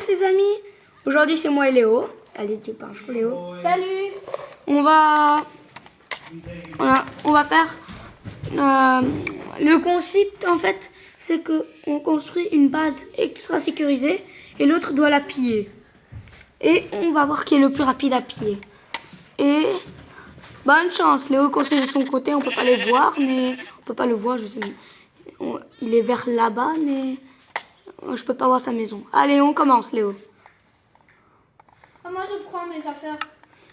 les amis. Aujourd'hui c'est moi et Léo. Allez, dis bonjour Léo. Salut. On va faire le concept en fait, c'est que on construit une base extra sécurisée et l'autre doit la piller. Et on va voir qui est le plus rapide à piller. Et bonne chance, Léo construit de son côté, on peut pas les voir, mais on peut pas le voir, je sais. Il est vers là-bas, mais je peux pas voir sa maison. Allez, on commence, Léo. Moi je prends mes affaires.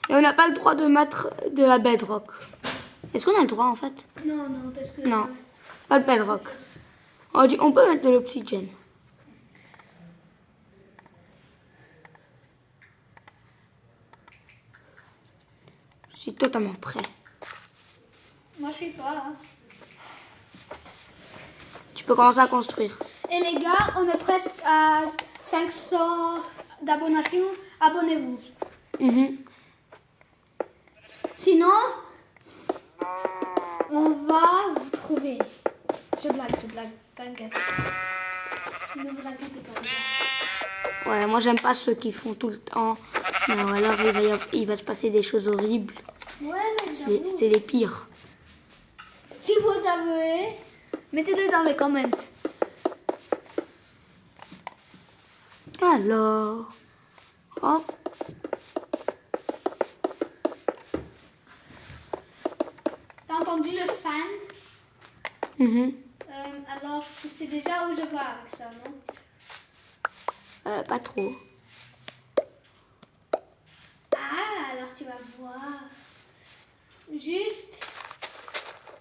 Et on n'a pas le droit de mettre de la bedrock. Est-ce qu'on a le droit en fait? Non, parce que... Non, pas le bedrock. On peut mettre de l'obsidienne. Je suis totalement prêt. Moi je suis pas. Tu peux commencer à construire. Et les gars, on est presque à 500 d'abonnations. Abonnez-vous. Sinon, on va vous trouver. Je blague. T'inquiète. Ne vous inquiétez pas. Ouais, moi j'aime pas ceux qui font tout le temps. Non, alors il va se passer des choses horribles. Ouais, mais j'avoue. C'est les pires. Si vous avez, mettez-le dans les commentaires. Alors, hop. T'as entendu le sand? Alors, tu sais déjà où je vais avec ça, non? Pas trop. Ah, alors tu vas voir. Juste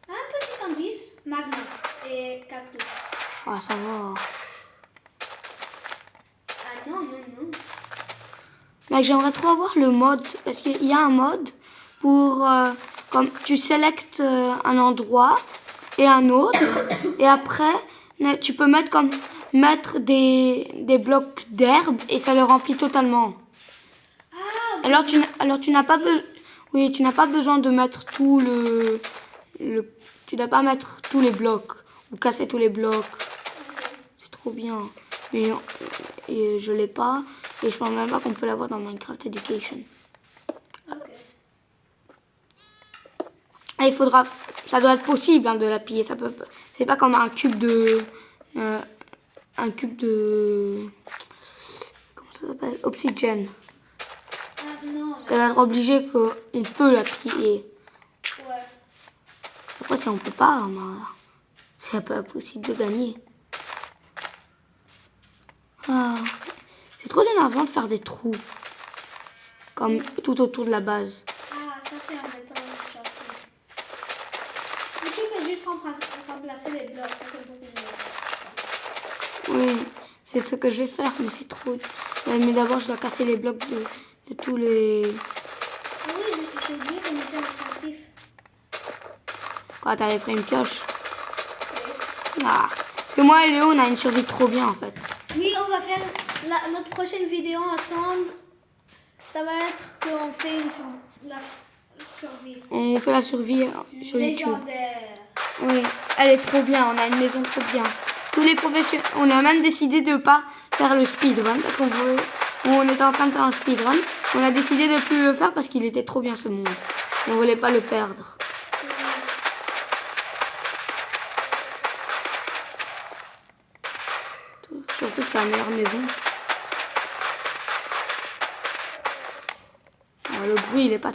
un petit indice, magma et cactus. Ah, ça va. Ah non. Mec, j'aimerais trop avoir le mode, parce qu'il y a un mode pour, comme tu sélectes un endroit et un autre, et après, tu peux mettre des blocs d'herbe et ça le remplit totalement. Ah, Alors tu n'as pas besoin, oui, tu n'as pas besoin de mettre tu dois pas mettre tous les blocs ou casser tous les blocs. C'est trop bien. Mais je l'ai pas et je pense même pas qu'on peut l'avoir dans Minecraft Education. Et ça doit être possible de la piller. C'est pas comme un cube de comment ça s'appelle, obsidienne. non. Ça va être obligé qu'on peut la piller. Ouais. Après si on peut pas, c'est pas possible de gagner. Ah, c'est trop énervant de faire des trous comme tout autour de la base. Ah, ça c'est embêtant. Mais tu peux juste remplacer les blocs, ça c'est beaucoup mieux. Oui, c'est ce que je vais faire, mais c'est trop. Mais d'abord, je dois casser les blocs de tous les. Ah oui, j'ai oublié qu'on était attractif. Quoi, t'avais pris une pioche? Ah, parce que moi et Léo, on a une survie trop bien en fait. Oui, on va faire notre prochaine vidéo ensemble. Ça va être qu'on fait la survie. On fait la survie sur YouTube. Légendaire. Oui, elle est trop bien, on a une maison trop bien. Tous les professionnels, on a même décidé de pas faire le speedrun parce on était en train de faire un speedrun. On a décidé de plus le faire parce qu'il était trop bien ce monde. Et on voulait pas le perdre. Surtout que c'est la meilleure maison. Alors, le bruit, il est pas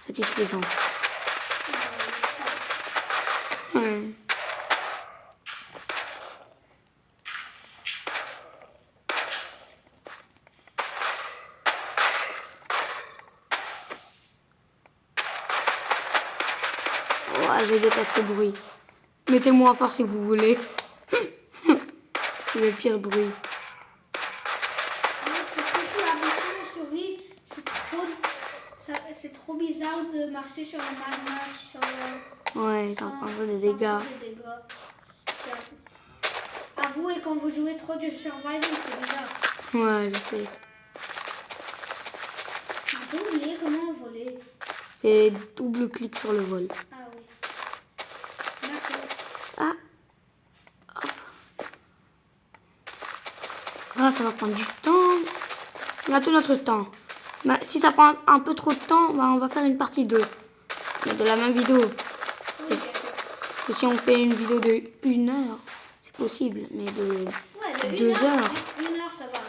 satisfaisant. Ouais. Ouais, je déteste ce bruit. Mettez-moi fort si vous voulez. C'est le pire bruit. Parce que sur la voiture de survie, c'est trop bizarre de marcher sur le magma, Ouais, ça prend des dégâts. Avouez, quand vous jouez trop du survival, c'est bizarre. Ouais, je sais. J'ai pas oublié comment voler. C'est double clic sur le vol. Ah oui. D'accord. Ah. Hop. Ah, ça va prendre du temps. On a tout notre temps. Bah, si ça prend un peu trop de temps, bah, on va faire une partie 2. Mais de la même vidéo. Oui, bien sûr. Et si on fait une vidéo de 1 heure, c'est possible. Mais de Ouais, de 2 1 heure. heures. 1 heure, ça va.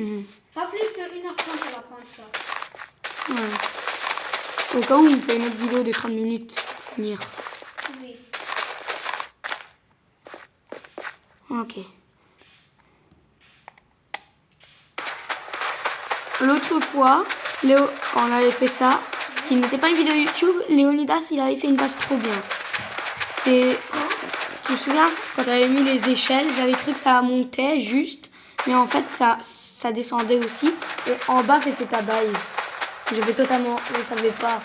Mhm. Pas plus de 1h30, ça va prendre ça. Ouais. Au cas où on fait une autre vidéo de 30 minutes pour finir. Oui. Ok. L'autre fois, Léo, quand on avait fait ça, qui n'était pas une vidéo YouTube, Léonidas, il avait fait une base trop bien. C'est... Tu te souviens, quand tu avais mis les échelles, j'avais cru que ça montait juste, mais en fait, ça descendait aussi. Et en bas, c'était ta base. J'avais totalement... Je savais pas.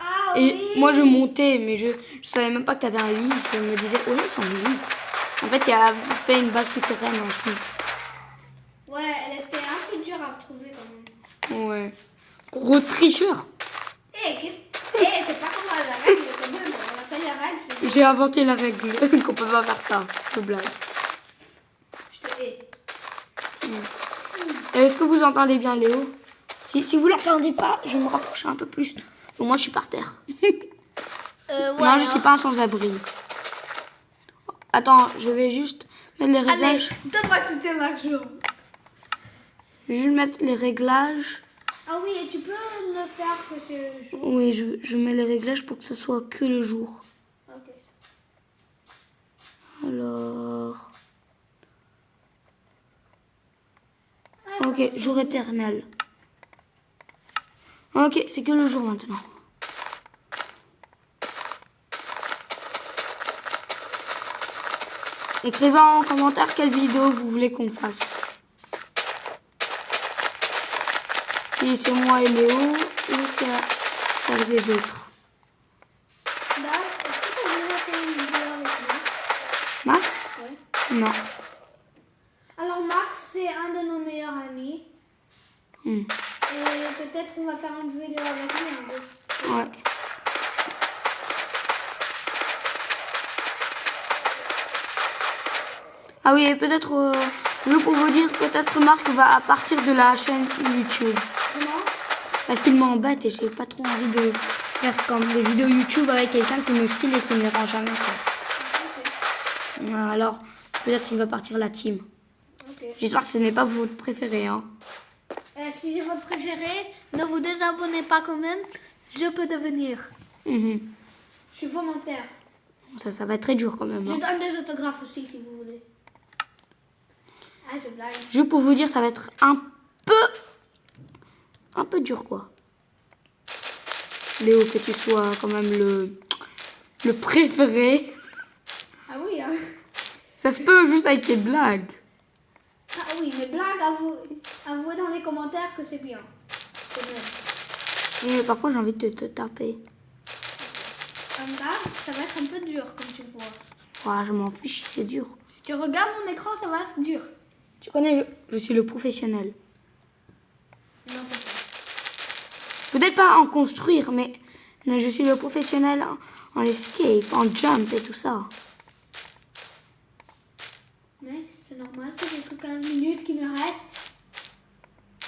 Ah Et oui. moi, je montais, mais je savais même pas que tu avais un lit. Je me disais, oh, ils sont lit. En fait, il a fait une base souterraine en dessous. Ouais, elle était un peu dure à retrouver quand même. Ouais. Gros tricheur. C'est pas comme la règle quand même. On a fait la règle, c'est J'ai inventé la règle qu'on peut pas faire ça. De blague. je te hais. Est-ce que vous entendez bien Léo? Si vous l'entendez pas, je vais me rapprocher un peu plus. Bon, moi, je suis par terre. Non, je suis pas un sans-abri. Attends, je vais juste mettre les Allez, réglages. donne-moi tous tes marchons. Je vais juste mettre les réglages. Ah oui, et tu peux le faire que c'est jour. Oui, je mets les réglages pour que ce soit que le jour. Ok. Alors... Ah, Ok, ça va jour changer. éternel. Ok, c'est que le jour maintenant. Écrivez en commentaire quelle vidéo vous voulez qu'on fasse. Si c'est moi et Léo ou c'est avec les autres. Bah, est-ce que t'as déjà fait une vidéo avec moi? Max? Ouais. Non. Alors Max, c'est un de nos meilleurs amis. Hmm. Et peut-être on va faire une vidéo avec lui un jour. Ouais. Ah oui, et peut-être, juste pour vous dire, peut-être Marc va partir de la chaîne YouTube. Comment? Parce qu'il m'embête et j'ai pas trop envie de faire comme des vidéos YouTube avec quelqu'un qui me style et qui me les rend jamais. Quoi. Ok. Alors, peut-être il va partir la team. Ok. J'espère que ce n'est pas votre préféré. Hein. Si c'est votre préféré, ne vous désabonnez pas quand même. Je peux devenir. Mhm. Je suis volontaire. Ça va être très dur quand même. Je Hein. donne des autographes aussi si vous voulez. Ah, je blague. Juste pour vous dire, ça va être un peu dur quoi. Léo, que tu sois quand même le préféré. Ah oui, hein. Ça se peut juste avec tes blagues. Ah oui, mais blague, avouez dans les commentaires que c'est bien. C'est bien. Et parfois j'ai envie de te taper. Comme là, ça va être un peu dur, comme tu vois. Ouais, je m'en fiche, c'est dur. Si tu regardes mon écran, ça va être dur. Tu connais, je suis le professionnel. Non, c'est pas. Peut-être pas en construire, mais je suis le professionnel en escape, en jump et tout ça. Mais c'est normal que j'ai que 15 minutes qui me restent.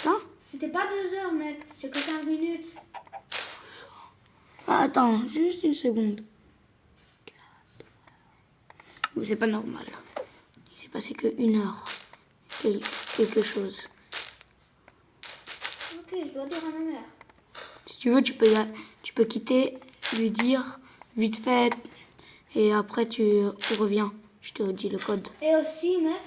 Hein? C'était pas 2 heures, mec. J'ai que 15 minutes. Ah, attends, juste une seconde. C'est pas normal. Il s'est passé que 1 heure. Quelque chose. Ok, je dois dire à ma mère. Si tu veux, tu peux quitter, lui dire vite fait, et après tu reviens. Je te dis le code. Et aussi, mec,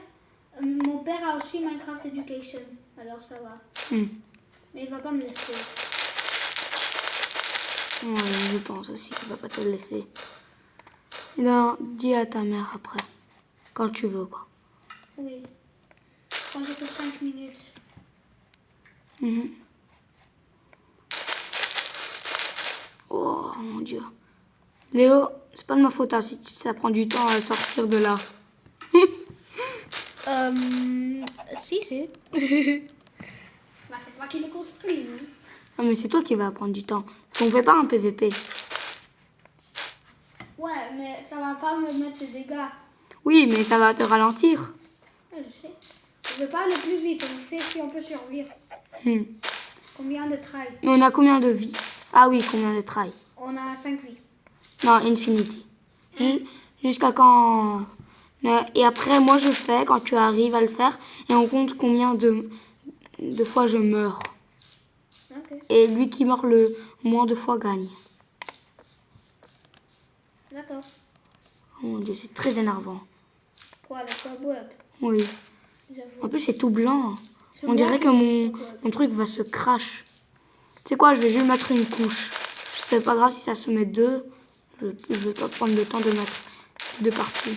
mon père a aussi Minecraft Education. Alors ça va. Mais il va pas me laisser. Ouais, je pense aussi qu'il va pas te le laisser. Non, dis à ta mère après. Quand tu veux, quoi. Oui. Quand j'ai que 5 minutes. Mhm. Oh mon Dieu. Léo, c'est pas de ma faute hein, si ça prend du temps à sortir de là. Si, c'est. Bah, c'est toi qui l'ai construit, non? Non, mais c'est toi qui va prendre du temps. On fait pas un PVP. Ouais, mais ça va pas me mettre des dégâts. Oui, mais ça va te ralentir. Ouais, je sais. Je veux pas aller plus vite, on fait si on peut survivre. Hmm. Combien de try? Mais on a combien de vies? Ah oui, combien de try? On a 5 vies. Non, infinity. Jusqu'à quand... Et après, moi je fais quand tu arrives à le faire. Et on compte combien de fois je meurs. Ok. Et lui qui meurt le moins de fois gagne. D'accord. Oh mon Dieu, c'est très énervant. Quoi, le cobweb? Oui. J'avoue. En plus, c'est tout blanc. C'est On moi dirait qui que fais le cobweb. mon truc va se crash. Tu sais quoi, je vais juste mettre une couche. C'est pas grave si ça se met deux. Je vais pas prendre le temps de mettre deux parties.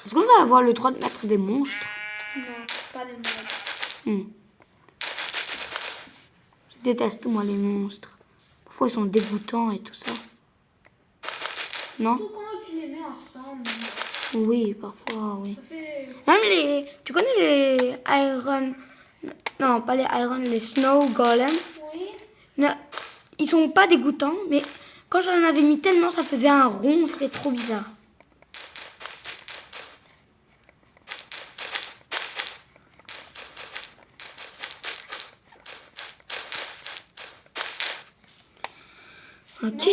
Est-ce qu'on va avoir le droit de mettre des monstres? Non, pas de mode. Je déteste moi les monstres. Parfois ils sont dégoûtants et tout ça. Non? Tout quand tu les mets ensemble. Oui, parfois, oui. Ça fait... Même les... Tu connais les Iron... Non, pas les Iron, les Snow Golem. Oui. Non, ils sont pas dégoûtants, mais quand j'en avais mis tellement, ça faisait un rond, c'était trop bizarre. Ok.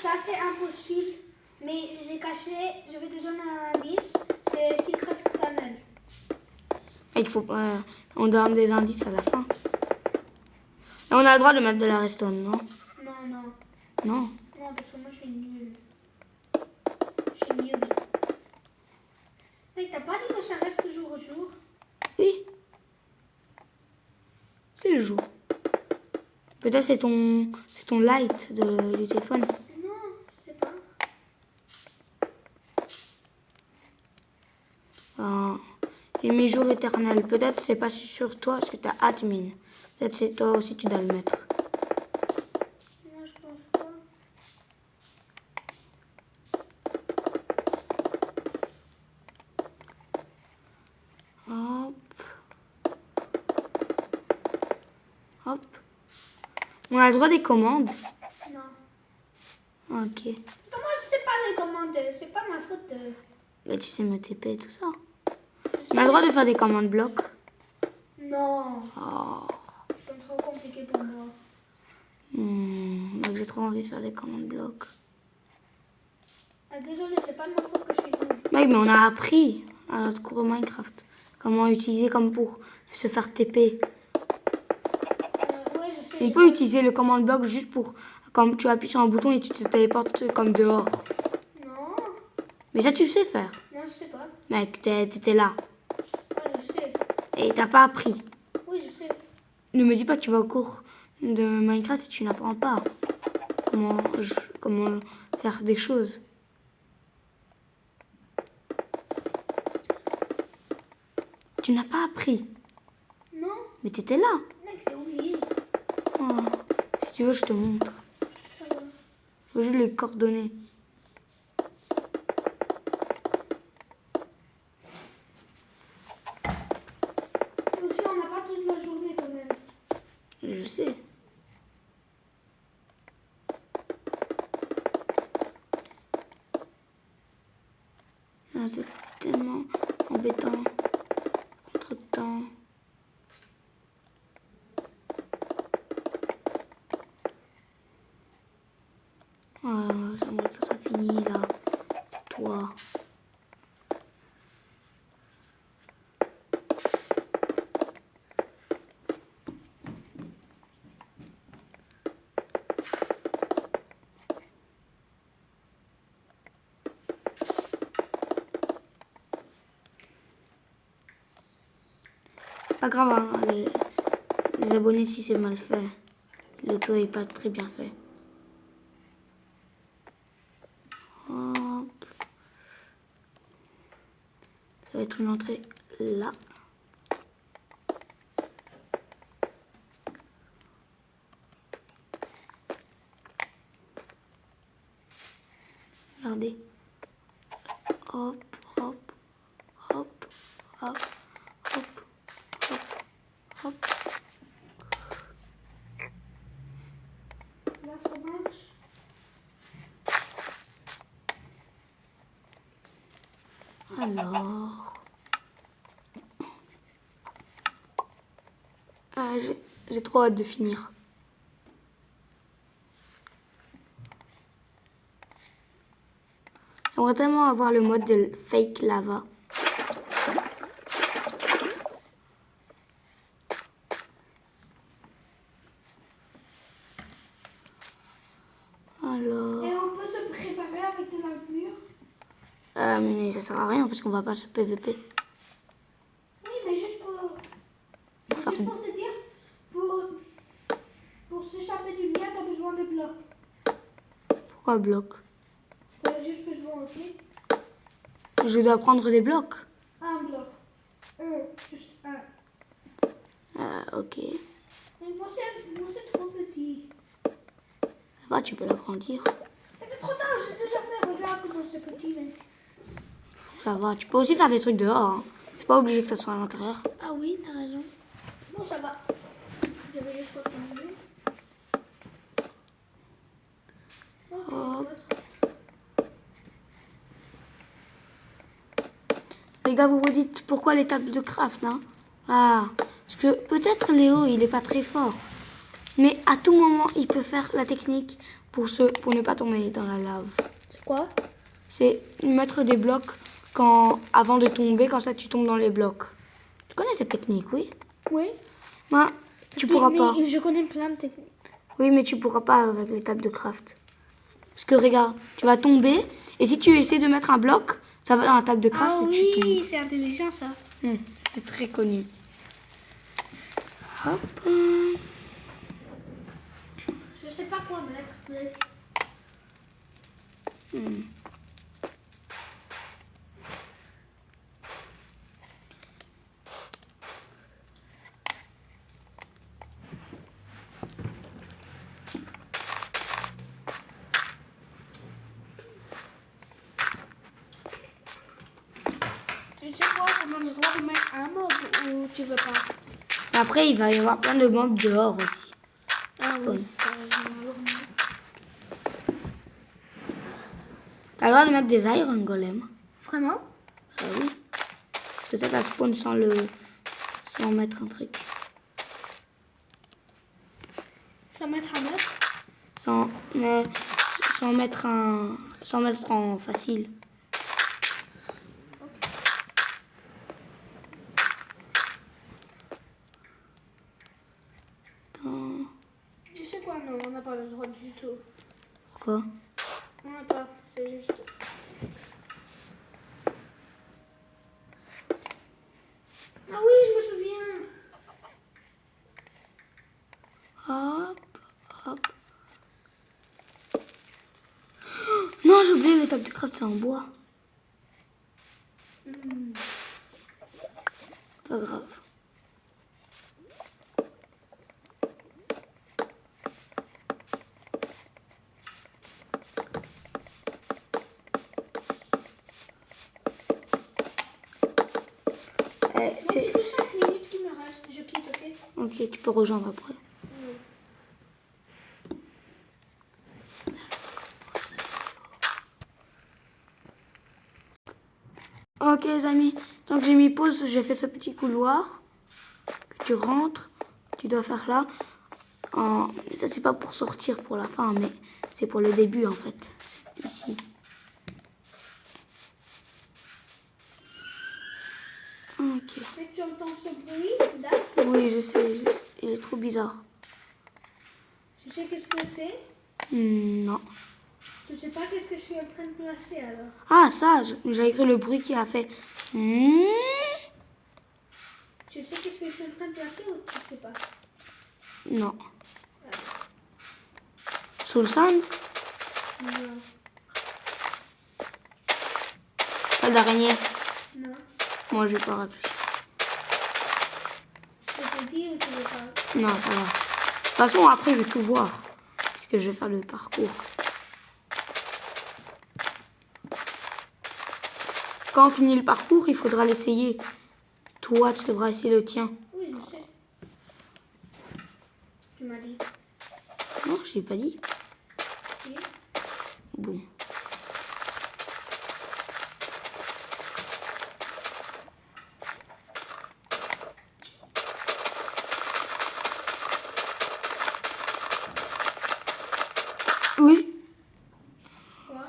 Ça c'est impossible. Mais j'ai caché, je vais te donner un indice. C'est Secret Tunnel. Il faut, on donne des indices à la fin. Et on a le droit de mettre de la redstone, non? Non, non. Non. Non, parce que moi je suis nulle. Je suis nulle. Mais t'as pas dit que ça reste jour au jour? Oui. C'est le jour. Peut-être c'est ton light du téléphone. Non, je sais pas. J'ai mis jour éternel. Peut-être c'est pas sur toi parce que t'as admin. Peut-être c'est toi aussi tu dois le mettre. Moi je pense pas. Hop. Hop. On a le droit des commandes. Non. Ok. Moi je sais pas les commandes, c'est pas ma faute. Mais tu sais me TP et tout ça. On a le droit de faire des commandes blocs. Non. Oh. Ils sont trop compliqués pour moi. Donc j'ai trop envie de faire des commandes blocs. Ah, désolé, c'est pas de ma faute que je suis nulle. Mec, mais on a appris à notre cours de Minecraft comment utiliser comme pour se faire TP. Ouais, je sais. On peut utiliser le command block juste pour, comme tu appuies sur un bouton et tu te téléportes comme dehors. Non. Mais ça tu sais faire. Non, je sais pas. Mec, t'étais là. Ouais, je sais. Et t'as pas appris. Oui, je sais. Ne me dis pas que tu vas au cours de Minecraft et tu n'apprends pas comment faire des choses. Tu n'as pas appris. Non. Mais t'étais là. Mec, j'ai oublié. Oh, si tu veux, je te montre. Ça va. Faut juste les coordonnées. Et aussi, on n'a pas toute la journée quand même. Je sais. Ah, c'est tellement embêtant. Trop de temps. Ah, j'aimerais que ça soit fini là. C'est toi. Pas grave, hein, les abonnés si c'est mal fait. Le tour est pas très bien fait. Hop. Ça va être une entrée là. Regardez. Hop, hop, hop, hop, hop, hop, hop. Là, ça marche. Alors... Ah, j'ai trop hâte de finir. J'aimerais tellement avoir le mode de fake lava. Alors... Et on peut se préparer avec de l'armure. mais ça sert à rien parce qu'on va pas se PVP. Oui, mais juste Faire- juste pour te dire, pour s'échapper du mien, t'as besoin de blocs. Pourquoi bloc? T'as juste besoin, ok? Je dois prendre des blocs. Un bloc. Juste un. Ok. Mais moi, c'est trop petit. Ça va, tu peux l'agrandir. Et c'est trop tard, j'ai déjà fait. Regarde comment c'est petit. Mais... Ça va, tu peux aussi faire des trucs dehors. Hein. C'est pas obligé que ça soit à l'intérieur. Ah oui, t'as raison. Bon, ça va. Je vais juste retourner. Hop. Les gars, vous vous dites pourquoi les tables de craft, hein? Ah, parce que peut-être Léo, il est pas très fort. Mais à tout moment, il peut faire la technique pour ne pas tomber dans la lave. C'est quoi? C'est mettre des blocs avant de tomber, comme ça tu tombes dans les blocs. Tu connais cette technique, oui? Oui. Ben, tu pourras pas. Mais je connais plein de techniques. Oui, mais tu pourras pas avec les tables de craft. Parce que regarde, tu vas tomber, et si tu essaies de mettre un bloc, ça va dans la table de craft Ah et tu oui, tombes. c'est intelligent ça. C'est très connu. Hop. Je sais pas quoi mettre. Mais... Tu sais quoi, on a le droit de mettre un mob ou tu veux pas? Après, il va y avoir plein de mobs dehors aussi. Ah Spawn. oui. T'as le droit de mettre des iron golems. Vraiment? Oui. Parce que ça spawn sans mettre un truc. Ça mettre un mob? Sans mettre en facile. Attends. Tu sais quoi, non, on n'a pas le droit du tout. Pourquoi? On n'a pas, c'est juste... Ah oui, je me souviens. Hop, hop. Non, j'ai oublié, les tables de craft, c'est en bois. Pas grave. C'est que 5 minutes qui me restent, je quitte, ok? Ok, tu peux rejoindre après. Ok les amis, donc j'ai mis pause, j'ai fait ce petit couloir que tu rentres, tu dois faire là. Ça c'est pas pour sortir pour la fin, mais c'est pour le début en fait, ici. Ok. Mais tu entends ce bruit, Daf? Oui, je sais, il est trop bizarre. Tu sais qu'est-ce que c'est? Non. Tu sais pas qu'est-ce que je suis en train de placer alors? Ah ça, j'ai écrit le bruit qui a fait. Tu sais qu'est-ce que je suis en train de placer ou tu sais pas? Non. Sous le sand, Non. pas d'araignée. Non. Moi je vais pas réfléchir. Je te dis ou tu veux pas? Non, ça va. De toute façon, après je vais tout voir. Puisque je vais faire le parcours. Quand on finit le parcours, il faudra l'essayer. Toi, tu devras essayer le tien. Oui, je sais. Tu m'as dit. Non, je l'ai pas dit. Oui. Bon. Oui. Quoi?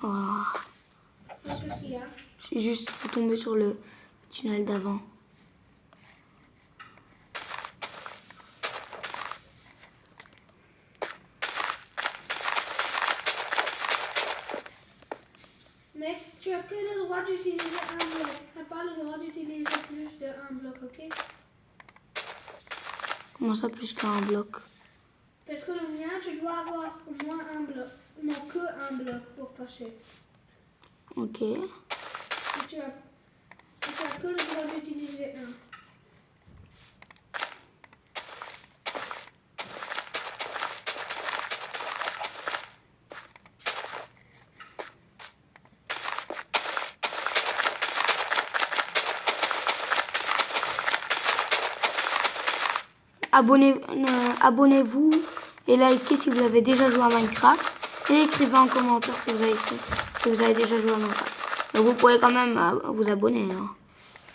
Oh, Qu'est-ce qu'il y a? j'ai juste tombé sur le tunnel d'avant. Mec, tu as que le droit d'utiliser un bloc. Tu n'as pas le droit d'utiliser plus d'un bloc, ok? Comment ça, plus qu'un bloc? Parce que le mien, tu dois avoir au moins un bloc. Non, que un bloc pour passer. Ok. Et tu as que le droit d'utiliser un. Abonnez-vous et likez si vous avez déjà joué à Minecraft. Et écrivez en commentaire si vous avez déjà joué à Minecraft. Donc vous pouvez quand même vous abonner. Hein.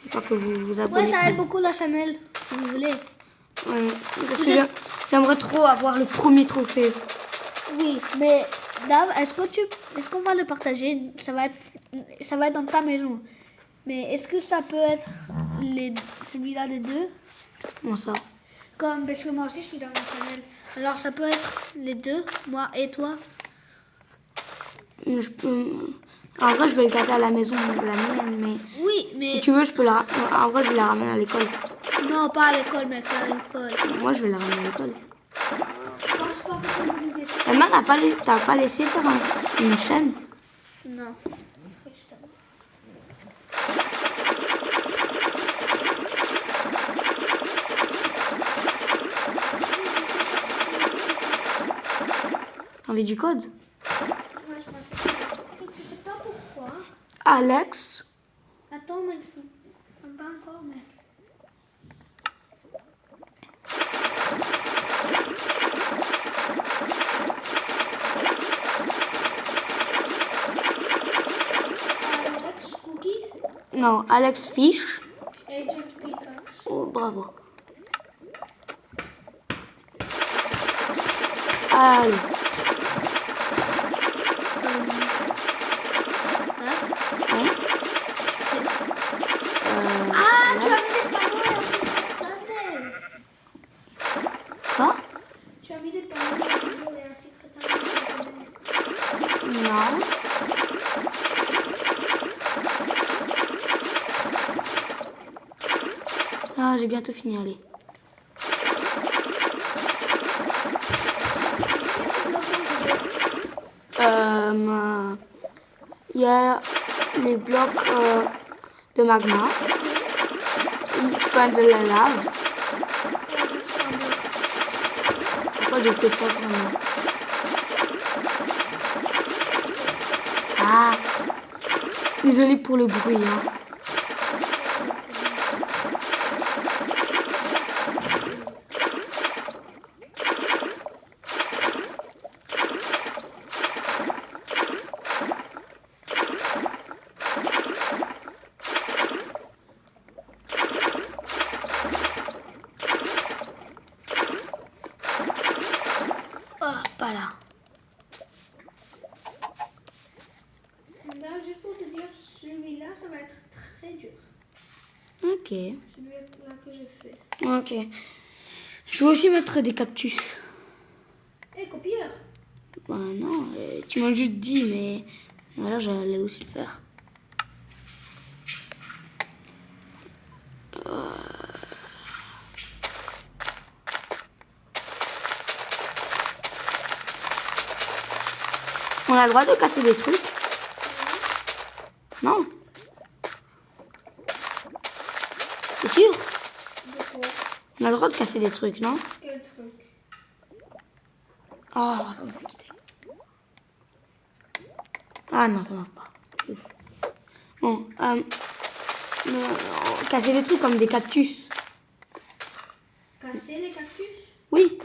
C'est pas que vous vous abonnez. Ouais, ça aide plus. beaucoup la chaîne, si vous voulez. Ouais, parce que j'aimerais trop avoir le premier trophée. Oui, mais Dave, est-ce qu'on va le partager? Ça va être dans ta maison. Mais est-ce que ça peut être celui-là des deux? Comment ça? Comme, parce que moi aussi je suis dans ma channel. Alors ça peut être les deux, moi et toi. En vrai, je vais le garder à la maison, la mienne, mais Oui, mais... si tu veux, je peux en vrai, je vais la ramener à l'école. Non, pas à l'école, mais pas à l'école. Moi, je vais la ramener à l'école. Je pense pas que c'est une bonne idée. Emma, t'as pas laissé faire une chaîne? Non. T'as envie du code? Ouais, ça m'a fait peur. Je sais pas pourquoi. Alex. Attends, mec. Pas encore, mec. Alex Cookie. Non, Alex Fish. Agent Pickaxe. Oh, bravo. Allez. Ouais. Ah, tu as mis des panneaux et un secret tunnel. Quoi? Tu as mis des panneaux et un secret tunnel. Non. Ah, j'ai bientôt fini, allez. Il y a les blocs de magma. Tu peux mettre de la lave. Après, je sais pas vraiment. Ah, désolé pour le bruit. Hein. Oh, pas là. Là, juste pour te dire, celui-là, ça va être très dur. Ok. Celui-là que je fais. Ok. Je vais aussi mettre des cactus. Et copieur. Bah non, tu m'as juste dit, mais alors j'allais aussi le faire. On a le droit de casser des trucs? Non? T'es sûr? De quoi? On a le droit de casser des trucs, non? Quel truc? Oh, ça m'a fait quitter. Ah non, ça marche pas. Ouf. Bon, casser des trucs comme des cactus. Casser les cactus? Oui,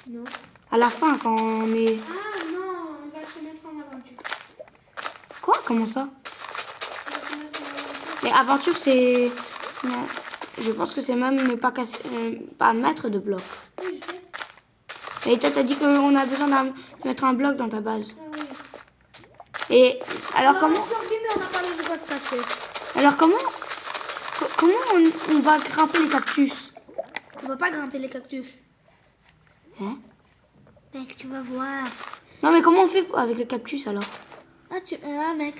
Non. à la fin quand on est... Ah non, on va se mettre en aventure. Quoi? Comment ça? On va se mettre en aventure. Mais aventure, c'est... Je pense que c'est même ne pas casser... pas mettre de blocs. Oui, je sais. Et toi, t'as dit qu'on a besoin de mettre un bloc dans ta base. Ah oui. Et alors Non, comment survie, mais on n'a pas le droit de casser. Alors comment on va grimper les cactus? On va pas grimper les cactus. Hein? Mec, tu vas voir. Non mais comment on fait avec les cactus alors? Ah, mec.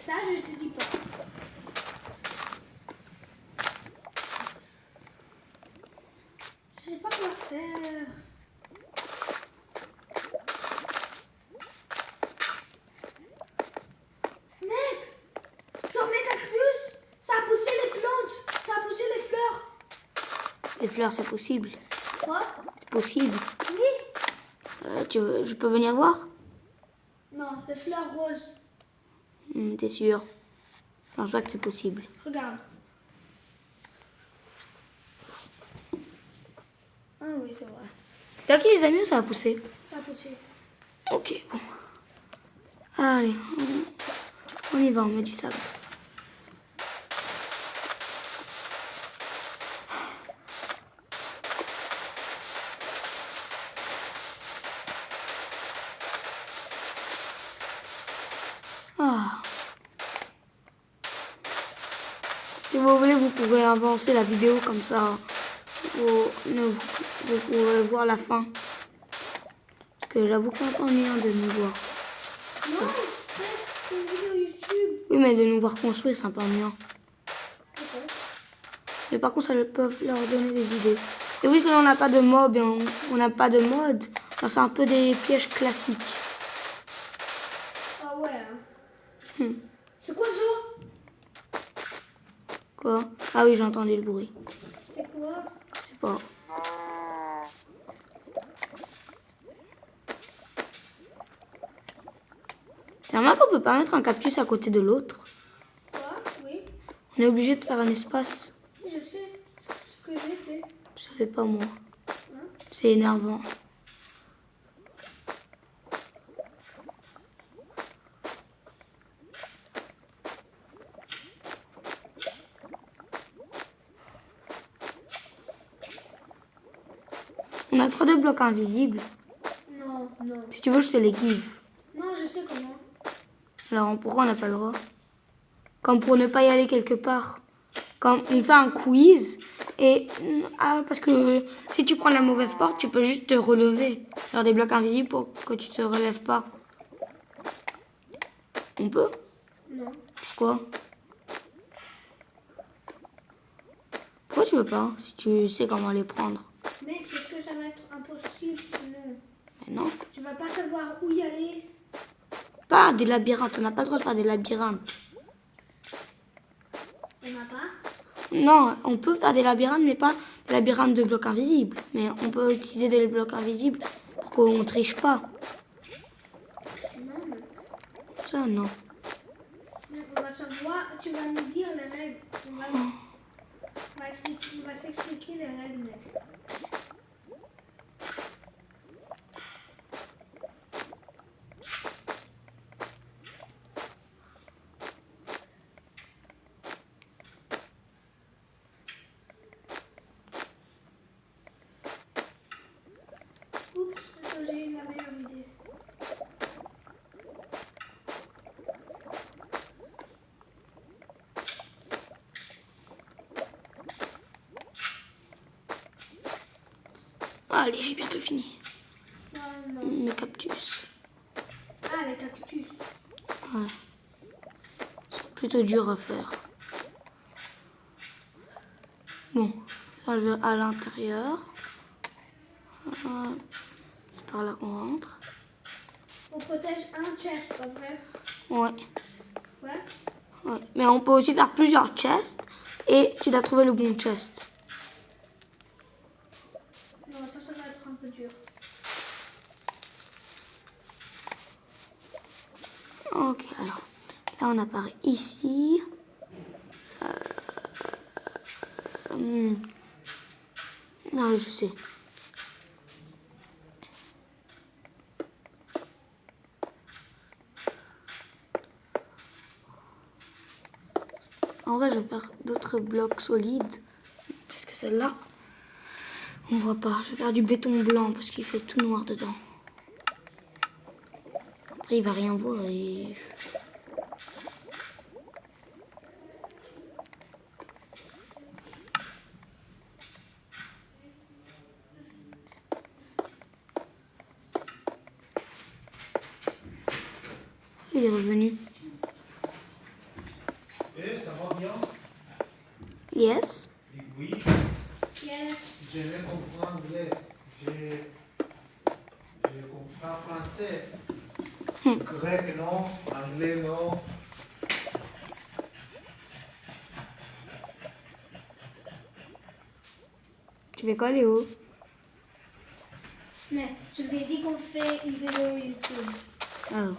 Ça, je te dis pas. Je sais pas quoi faire. Mec, sur mes cactus, ça a poussé les plantes, ça a poussé les fleurs. Les fleurs, c'est possible. Quoi? C'est possible. Oui. Je peux venir voir? Non, les fleurs roses. T'es sûr? Je pense pas que c'est possible. Regarde. Ah oui, c'est vrai. C'est toi qui les as mis ou ça a poussé? Ça a poussé. Ok, bon. Allez, on y va, on met du sable. Ah. Si vous voulez, vous pourrez avancer la vidéo comme ça. Vous pourrez voir la fin. Parce que j'avoue que c'est un peu ennuyant de nous voir. Non, mec, c'est une vidéo YouTube. Oui, mais de nous voir construire, c'est un peu ennuyant. Peut-être. Mais par contre, ça peut leur donner des idées. Et oui, quand on n'a pas de mob et on n'a pas de mode, alors c'est un peu des pièges classiques. Ah ouais. Hein. C'est quoi ça? Quoi? Ah oui, j'ai entendu le bruit. C'est quoi? Je sais pas. C'est normal qu'on peut pas mettre un cactus à côté de l'autre. Quoi? Oui. On est obligé de faire un espace. Je sais ce que j'ai fait. Je savais pas moi. Hein? C'est énervant. On a 3 de blocs invisibles. Non, non. Si tu veux, je te les give. Non, je sais comment. Alors pourquoi on n'a pas le droit? Comme pour ne pas y aller quelque part. Quand on fait un quiz et parce que si tu prends la mauvaise porte, tu peux juste te relever. Genre des blocs invisibles pour que tu te relèves pas. On peut? Non. Pourquoi? Pourquoi tu veux pas si tu sais comment les prendre? Mec, parce que ça va être impossible sinon. Mais non. Tu vas pas savoir où y aller. Pas des labyrinthes. On n'a pas le droit de faire des labyrinthes. On n'a pas? Non, on peut faire des labyrinthes, mais pas des labyrinthes de blocs invisibles. Mais on peut utiliser des blocs invisibles pour qu'on triche pas. Non, mais... Ça, non. On va savoir, tu vas nous dire les règles. On va s'expliquer les règles, mec. Oups, attends, j'ai eu la meilleure idée. Allez, j'ai bientôt fini. Non, non. Mes cactus. Ah, les cactus. Ouais. C'est plutôt dur à faire. Bon, là je vais à l'intérieur. C'est par là qu'on rentre. On protège un chest, pas vrai? Ouais. Ouais. Ouais. Mais on peut aussi faire plusieurs chests et tu dois trouver le bon chest. Non, ça va être un peu dur. Ok, alors là on apparaît ici. Ah oui, je sais. En vrai, je vais faire d'autres blocs solides. Parce que celle-là, On voit pas. Je vais faire du béton blanc parce qu'il fait tout noir dedans. Après, il va rien voir et... Il est revenu. Et ça va bien? Yes. Oui. Yes. Je vais comprendre anglais. Je comprends français. Grec, non. Anglais, non. Tu fais quoi, Léo? Mais je lui ai dit qu'on fait une vidéo YouTube. Oh.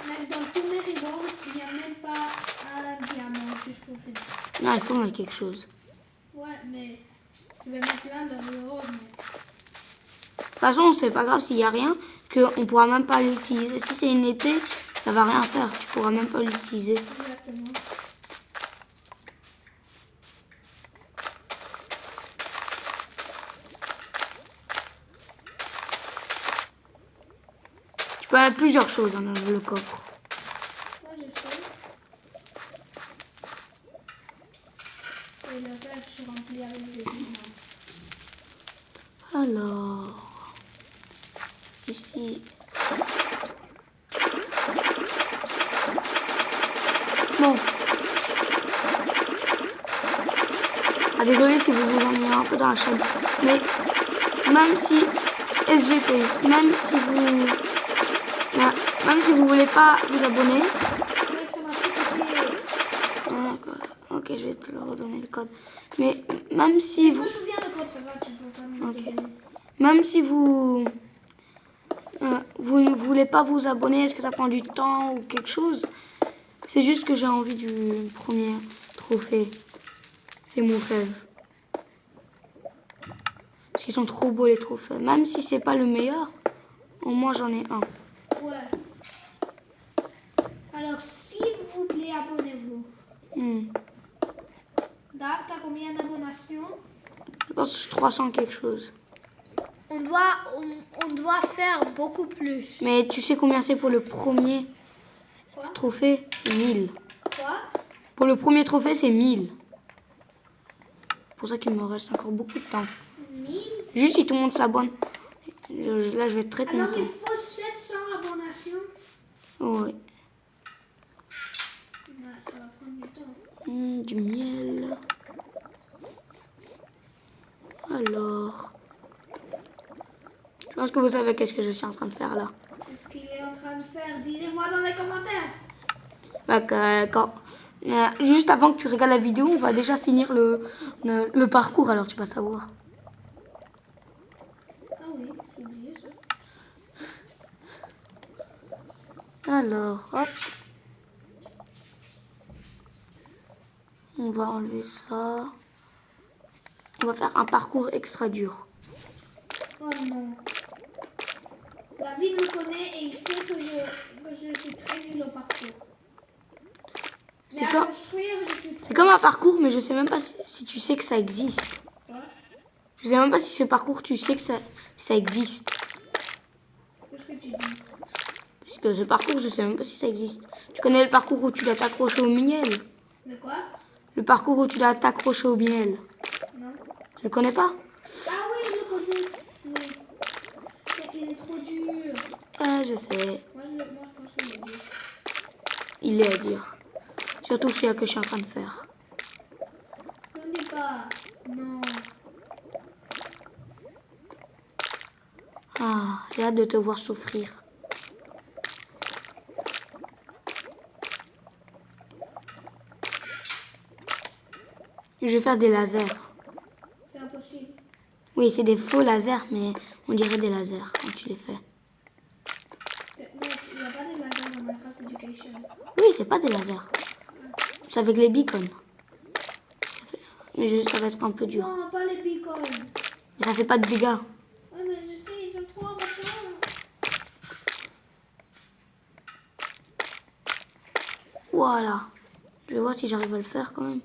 Mais dans tous mes ribans, il n'y a même pas un diamant, juste pour te dire. Non, il faut mettre quelque chose. Ouais, mais je vais mettre l'un dans le rose. De toute façon, c'est pas grave s'il n'y a rien, qu'on pourra même pas l'utiliser. Si c'est une épée, ça va rien faire. Tu pourras même pas l'utiliser. Exactement. Tu peux mettre plusieurs choses dans le coffre. Moi, je sais. Et le reste, je remplis avec des diamants. Alors... Ici... Bon. Ah, désolé si vous vous ennuyez un peu dans la chaîne. Mais même si SVP, même si vous voulez pas vous abonner, Ouais, ça m'a fait copier. ok, je vais te le redonner le code. Mais même si Je vous, me souviens de quoi ça va, tu peux pas me le Ok. donner. même si vous ne voulez pas vous abonner, est-ce que ça prend du temps ou quelque chose? C'est juste que j'ai envie du premier trophée. C'est mon rêve. Parce qu'ils sont trop beaux les trophées. Même si c'est pas le meilleur, au moins j'en ai un. Ouais. Alors, s'il vous plaît, abonnez-vous. Dave, t'as combien d'abonnations? Je pense 300 quelque chose. On doit faire beaucoup plus. Mais tu sais combien c'est pour le premier Quoi? trophée? 1000. Quoi? Pour le premier trophée, c'est 1000. C'est pour ça qu'il me reste encore beaucoup de temps. 1000? Juste si tout le monde s'abonne. Là, je vais être très Alors, content. il faut 700 abonnations. Ouais. Ouais, ça va prendre du temps. Du miel. Alors. Je pense que vous savez qu'est-ce que je suis en train de faire là. Qu'est-ce qu'il est en train de faire? Dites-moi dans les commentaires. Juste avant que tu regardes la vidéo, on va déjà finir le parcours, alors tu vas savoir. Ah oui, j'ai oublié ça. Alors, hop. On va enlever ça. On va faire un parcours extra dur. Oh non. David me connaît et il sait que je suis très nulle au parcours. Mais C'est à comme- construire, je suis C'est comme un parcours, mais je sais même pas si tu sais que ça existe. Quoi? Je sais même pas si ce parcours, tu sais que ça existe. Qu'est-ce que tu dis? Parce que ce parcours, je sais même pas si ça existe. Tu connais le parcours où tu dois t'accrocher au miel? De quoi? Le parcours où tu dois t'accrocher au miel. Non. Tu le connais pas? Ah oui, je le connais. Oui. Mais il est trop dur. Ah, je sais. Moi, je pense qu'il est dur. Il est dur. Surtout celui-là que je suis en train de faire. Ne dis pas. Non. Ah, j'ai hâte de te voir souffrir. Je vais faire des lasers. C'est impossible. Oui, c'est des faux lasers, mais on dirait des lasers quand tu les fais. Mais il n'y a pas de lasers dans Minecraft Education. Oui, c'est pas des lasers. C'est avec les beacons. Mais ça va être un peu dur. Non, pas les picoles. Mais ça fait pas de dégâts. Ouais, mais je sais, ils sont trop importants. Voilà. Je vais voir si j'arrive à le faire quand même.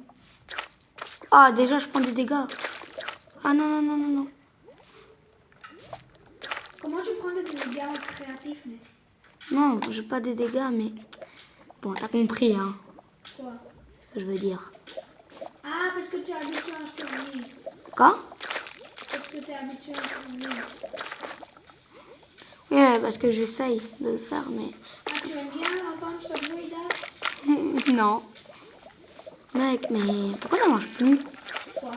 Ah, déjà, je prends des dégâts. Ah non, non, non, non, non. Comment tu prends des dégâts en créatif, mec? Non, j'ai pas des dégâts, mais... Bon, t'as compris, hein, Quoi? ce que je veux dire. Ah, parce que tu es habitué à survie. Quoi? Parce que tu es habitué à survie. Ouais, parce que j'essaye de le faire, mais... Ah, tu aimes bien entendre ce bruit là? Non. Mec, mais pourquoi ça marche plus? Quoi?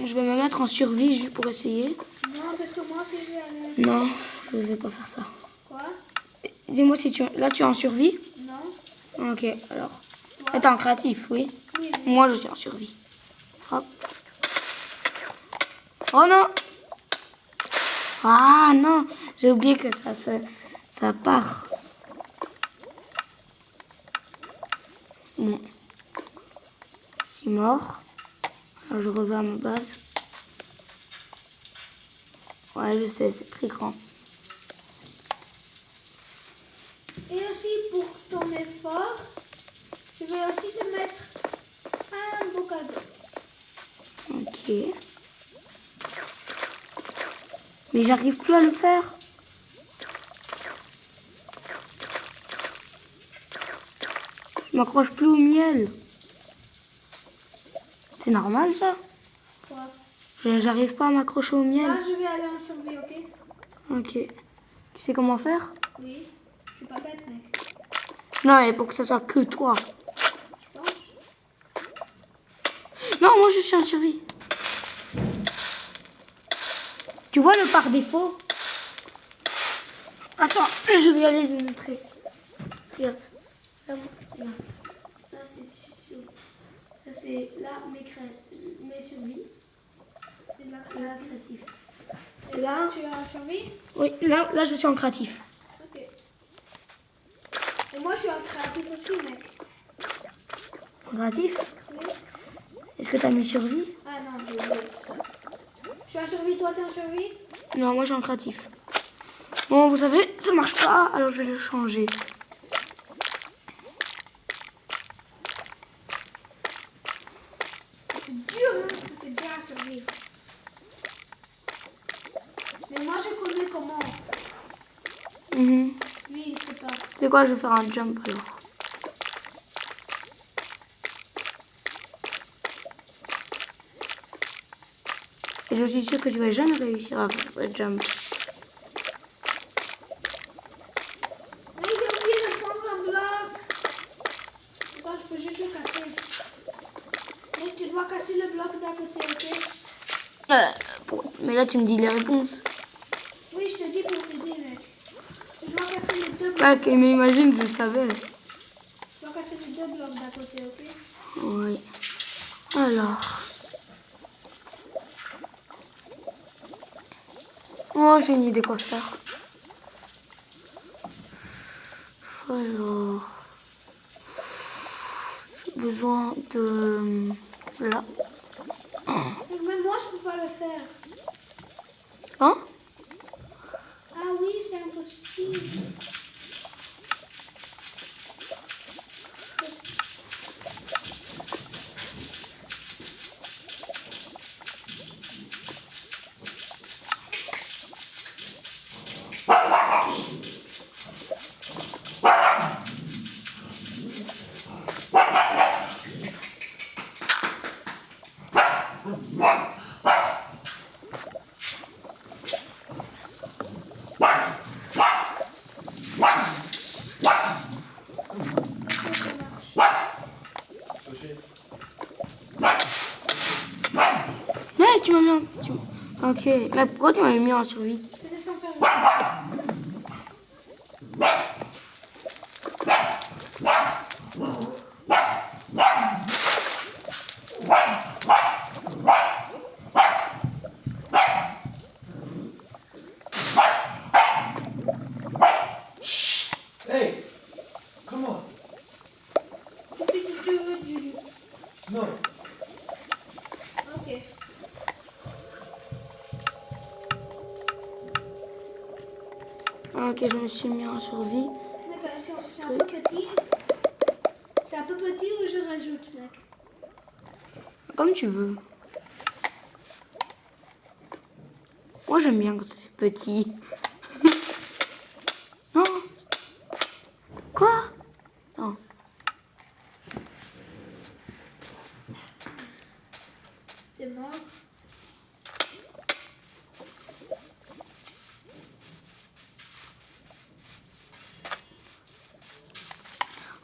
Je vais me mettre en survie juste pour essayer. Non, parce que moi aussi je vais aller. Non, je vais pas faire ça. Quoi? Dis-moi si tu... Là, tu es en survie? Non? Ok, alors... Toi? Là, t'es en créatif, oui. Oui, Moi, je suis en survie. Hop. Oh non! Ah non! J'ai oublié que ça part. Bon. Je suis mort. Alors, je reviens à ma base. Ouais, je sais, c'est très grand. Et aussi pour ton effort, je vais aussi te mettre un beau cadeau. Ok. Mais j'arrive plus à le faire. Je m'accroche plus au miel. C'est normal ça? Quoi? J'arrive pas à m'accrocher au miel. Là, je vais aller en survie, ok? Ok. Tu sais comment faire? Oui. Je suis pas bête, mec. Non, mais pour que ça soit que toi. Je pense. Non, moi je suis en survie. Tu vois le par défaut? Attends, je vais aller lui montrer. Regarde. Là, regarde. Ça c'est là mes survies. Et là créatif. Et là, Tu es en survie? oui, là je suis en créatif. Ok. Et moi, je suis en créatif aussi, mec. En créatif? Oui. Est-ce que t'as mis survie? Ah non, j'ai oublié ça. Je suis en survie, toi, t'es en survie? Non, moi je suis en créatif. Bon, vous savez, ça marche pas, alors je vais le changer. C'est dur, hein? C'est dur à survivre. Mais moi, je connais comment. Mhm. Oui, c'est pas. C'est quoi, je vais faire un jump alors. Et je suis sûre que tu vas jamais réussir à faire ce jump. Mais j'ai oublié de prendre un bloc. Attends, je peux juste le casser. Mais tu dois casser le bloc d'à côté, ok? Mais là, tu me dis les réponses. Oui, je te dis pour t'aider, mec. Tu dois casser les deux blocs. Ouais, ok, mais imagine, je savais. Tu dois casser les deux blocs d'à côté, ok? Oui. Alors. Oh, j'ai une idée quoi faire. Alors. J'ai besoin de... Là. Donc même moi, je peux pas le faire. Hein? Ah oui, c'est impossible. Ouais, tu m'as mis en... Ok. Mais pourquoi tu m'as mis en survie? C'était sans faire exprès. Ok, je me suis mis en survie. Mec, c'est un peu petit. C'est un peu petit ou je rajoute, mec? Comme tu veux. Moi, j'aime bien quand c'est petit. Non. Quoi? Non. T'es mort.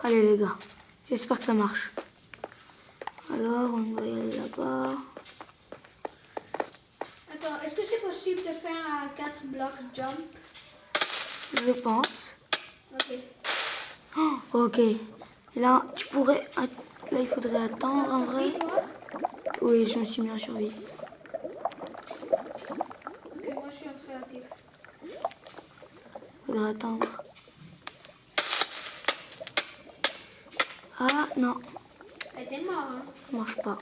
Allez les gars, j'espère que ça marche. Alors, on va y aller là-bas. Attends, est-ce que c'est possible de faire un 4 blocs jump? Je pense. Ok. Oh, ok. Et là, tu pourrais... Là, il faudrait attendre en vrai. Toi? Oui, je me suis mis en survie. Ok, moi je suis en créatif. Il faudrait attendre. Ah, non. Elle était mort, hein? Ça marche pas.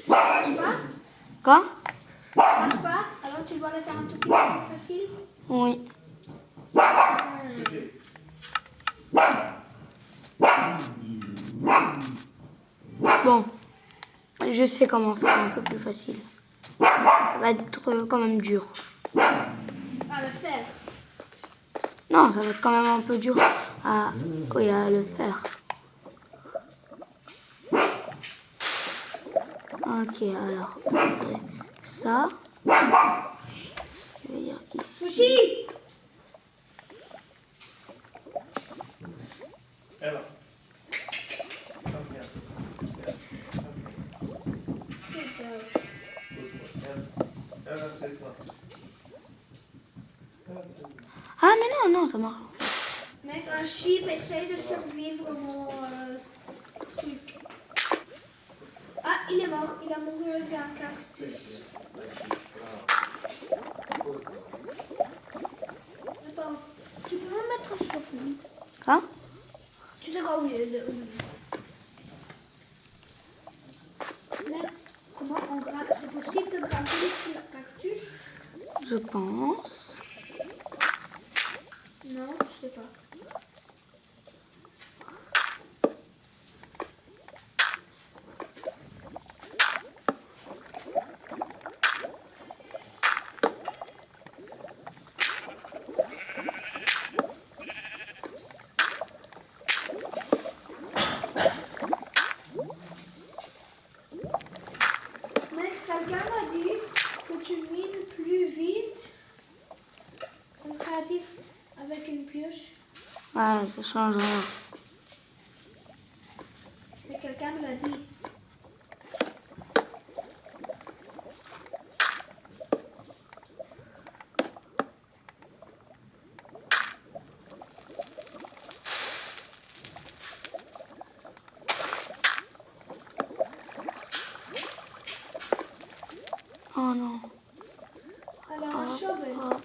Marche pas? Quoi? Marche pas? Alors tu dois le faire un tout petit peu plus facile? Oui. Bon. Je sais comment faire un peu plus facile. Ça va être quand même dur. À le faire. Non, ça va être quand même un peu dur à, oui, à le faire. Ok, alors, on faudrait ça. Je vais dire ici. Sushi! Alors. Ah, mais non, non, ça marche. Mec, un sheep essaye de survivre mon truc. Ah, il est mort. Il a mouru avec un cactus. Attends, tu peux me mettre sur lui? Hein? Tu sais quoi, oui. Mec, comment on gratte? C'est possible de gratter sur le cactus? Je pense. Non, je sais pas. Mec, quelqu'un m'a dit que tu mines plus vite en créatif avec une pioche. Ouais, ça change rien. Mais quelqu'un me l'a dit. Oh non. Alors, un shovel. Hop.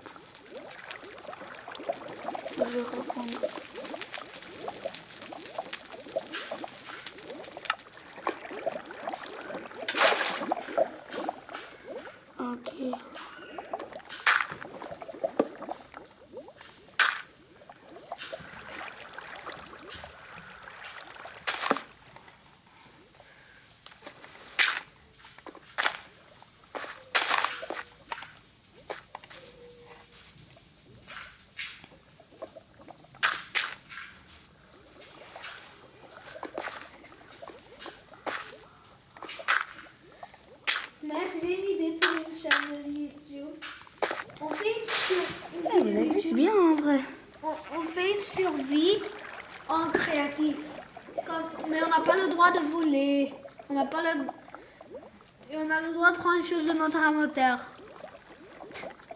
Je vais reprendre. Ok. Mec, j'ai une idée pour une chaîne YouTube. On fait une Eh, vous avez vu, c'est bien en vrai. on fait une survie en créatif. Mais on n'a pas le droit de voler. On n'a pas le... Et on a le droit de prendre une chose de notre inventaire.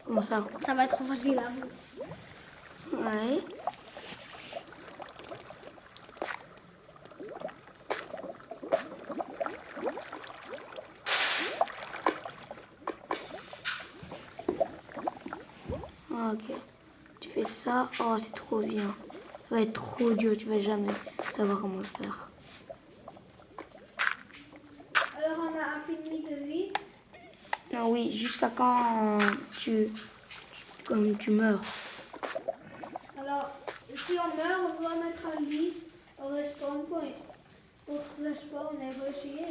Comment ça? Ça va être trop facile à vous. Ouais. Ok. Tu fais ça. Oh, c'est trop bien. Ça va être trop dur. Tu vas jamais savoir comment le faire. Alors on a infini de vie. Non, oui, jusqu'à quand comme tu meurs. si on meurt, on doit mettre un lit au respawn point. Pour respawn et réessayer.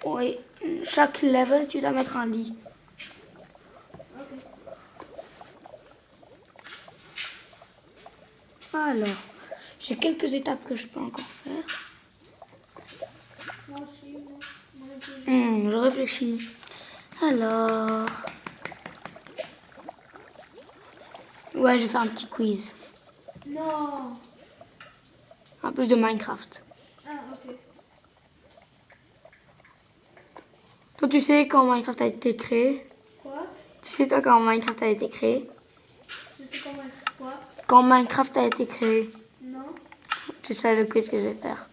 Oui, chaque level, tu dois mettre un lit. Ok. Alors, j'ai quelques étapes que je peux encore faire. Moi aussi, moi non plus. Je réfléchis. Alors... Ouais, je vais faire un petit quiz. Non. Un peu de Minecraft. Ah, ok. Toi, tu sais quand Minecraft a été créé? Quoi? Tu sais toi quand Minecraft a été créé? Je sais comment être quoi? Quand Minecraft a été créé, Non. c'est ça le quiz que je vais faire.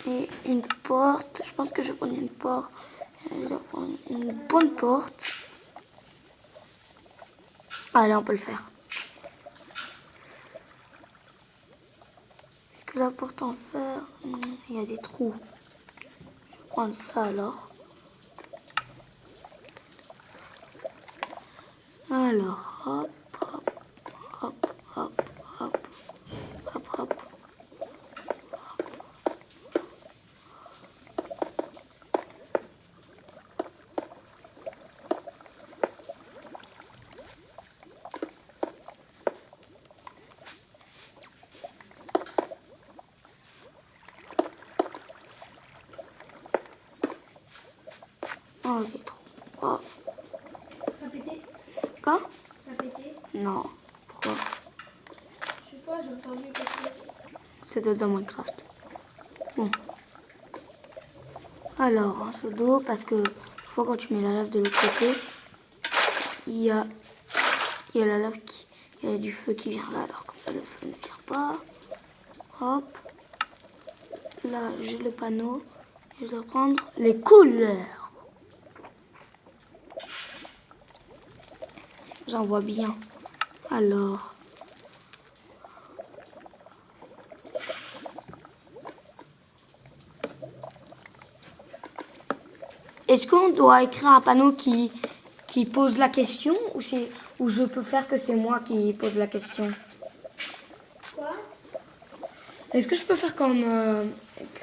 Et une porte, je pense que je vais prendre une porte. Je vais prendre une bonne porte. Allez, on peut le faire. Est-ce que la porte en fer? Il y a des trous. Je vais prendre ça alors. Alors, hop, hop, hop, hop, hop, hop, hop. Oh, il est trop. Oh. T'as pété? Quoi? T'as pété? Non. Pourquoi? Je sais pas, j'ai entendu péter. C'est de dans Minecraft. Bon. Alors, un seau d'eau, parce que parfois quand tu mets la lave de l'autre côté, il y a la lave qui. Il y a du feu qui vient là, alors comme ça le feu ne vient pas. Hop. Là, j'ai le panneau. Et je dois prendre les couleurs. J'en vois bien. Alors. Est-ce qu'on doit écrire un panneau qui pose la question ou je peux faire que c'est moi qui pose la question? Quoi? Est-ce que je peux faire comme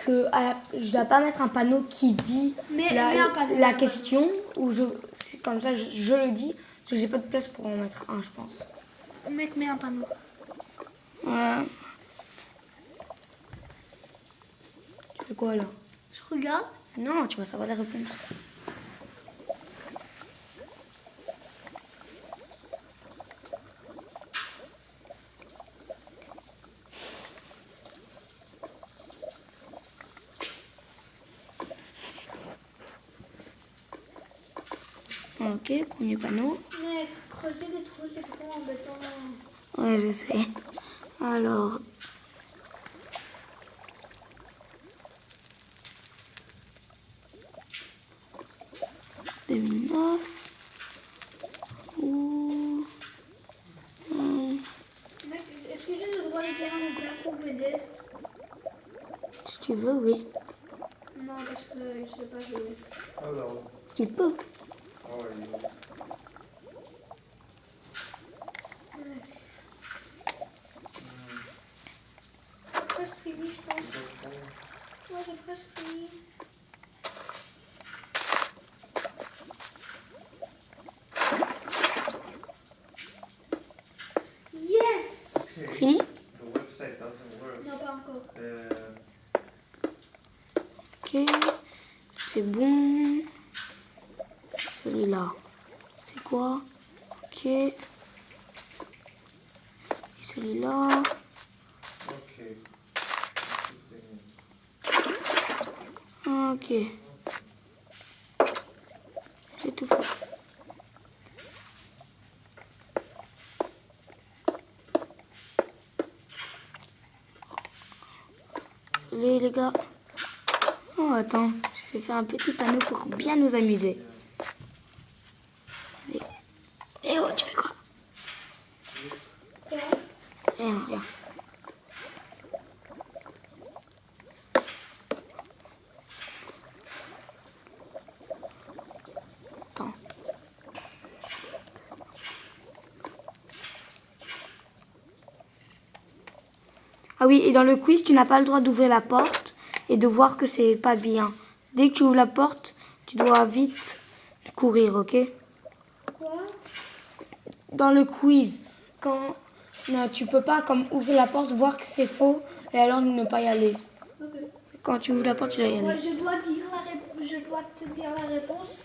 je dois pas mettre un panneau qui dit Mais un panneau, la un question ou c'est comme ça je le dis parce que j'ai pas de place pour en mettre un, je pense. Mec, mets un panneau. Tu fais quoi là? Je regarde. Non, tu vas savoir les réponses. Ok, premier panneau. Mec, creuser des trous, c'est trop embêtant. Ouais, je sais. Alors. 2009. Ou. Mec, est-ce que j'ai le droit de dire à mon père pour m'aider? Si tu veux, oui. Non, parce que je sais pas jouer. Alors, Tu peux. how are you? J'ai presque fini, je pense. Ouais, j'ai presque fini. Yes! Okay. Fini? The website doesn't work. Non, pas encore. Ok. C'est bon. Celui-là. C'est quoi? Ok. Et celui-là. Okay. Ok. J'ai tout fait. Les gars. Oh, attends. Je vais faire un petit panneau pour bien nous amuser. Allez. Eh oh, tu fais quoi? Quoi? Rien, rien. Ah oui, et dans le quiz, tu n'as pas le droit d'ouvrir la porte et de voir que c'est pas bien. Dès que tu ouvres la porte, tu dois vite courir, ok? Quoi? Dans le quiz, quand non, tu peux pas comme ouvrir la porte, voir que c'est faux et alors ne pas y aller. Ok. Quand tu ouvres la porte, tu dois y Ouais, aller. je dois te dire la réponse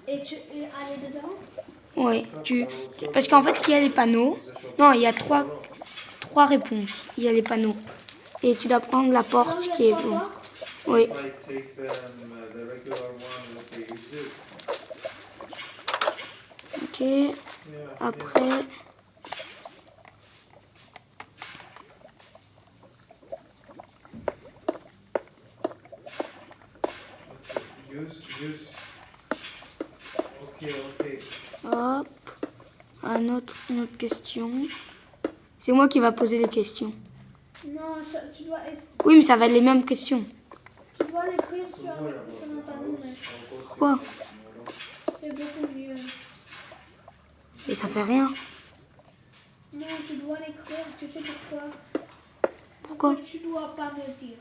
et aller dedans. Oui, parce qu'en fait, il y a les panneaux. Non, il y a trois réponses. Il y a les panneaux. Et tu dois prendre la Dans porte les qui est 3 bon. portes. Oui, If I take the regular one, okay, is it? ok. Yeah. Après, Yeah. Use. Okay. hop, une autre question. C'est moi qui va poser les questions. Non, tu dois Oui, mais ça va être les mêmes questions. l'écrire Don't sur worry about un it. panneau, mais I'll go Pourquoi? take it tomorrow. c'est beaucoup mieux. Et ça fait rien. Non, tu dois l'écrire, tu sais pourquoi? Pourquoi? Tu dois pas me dire.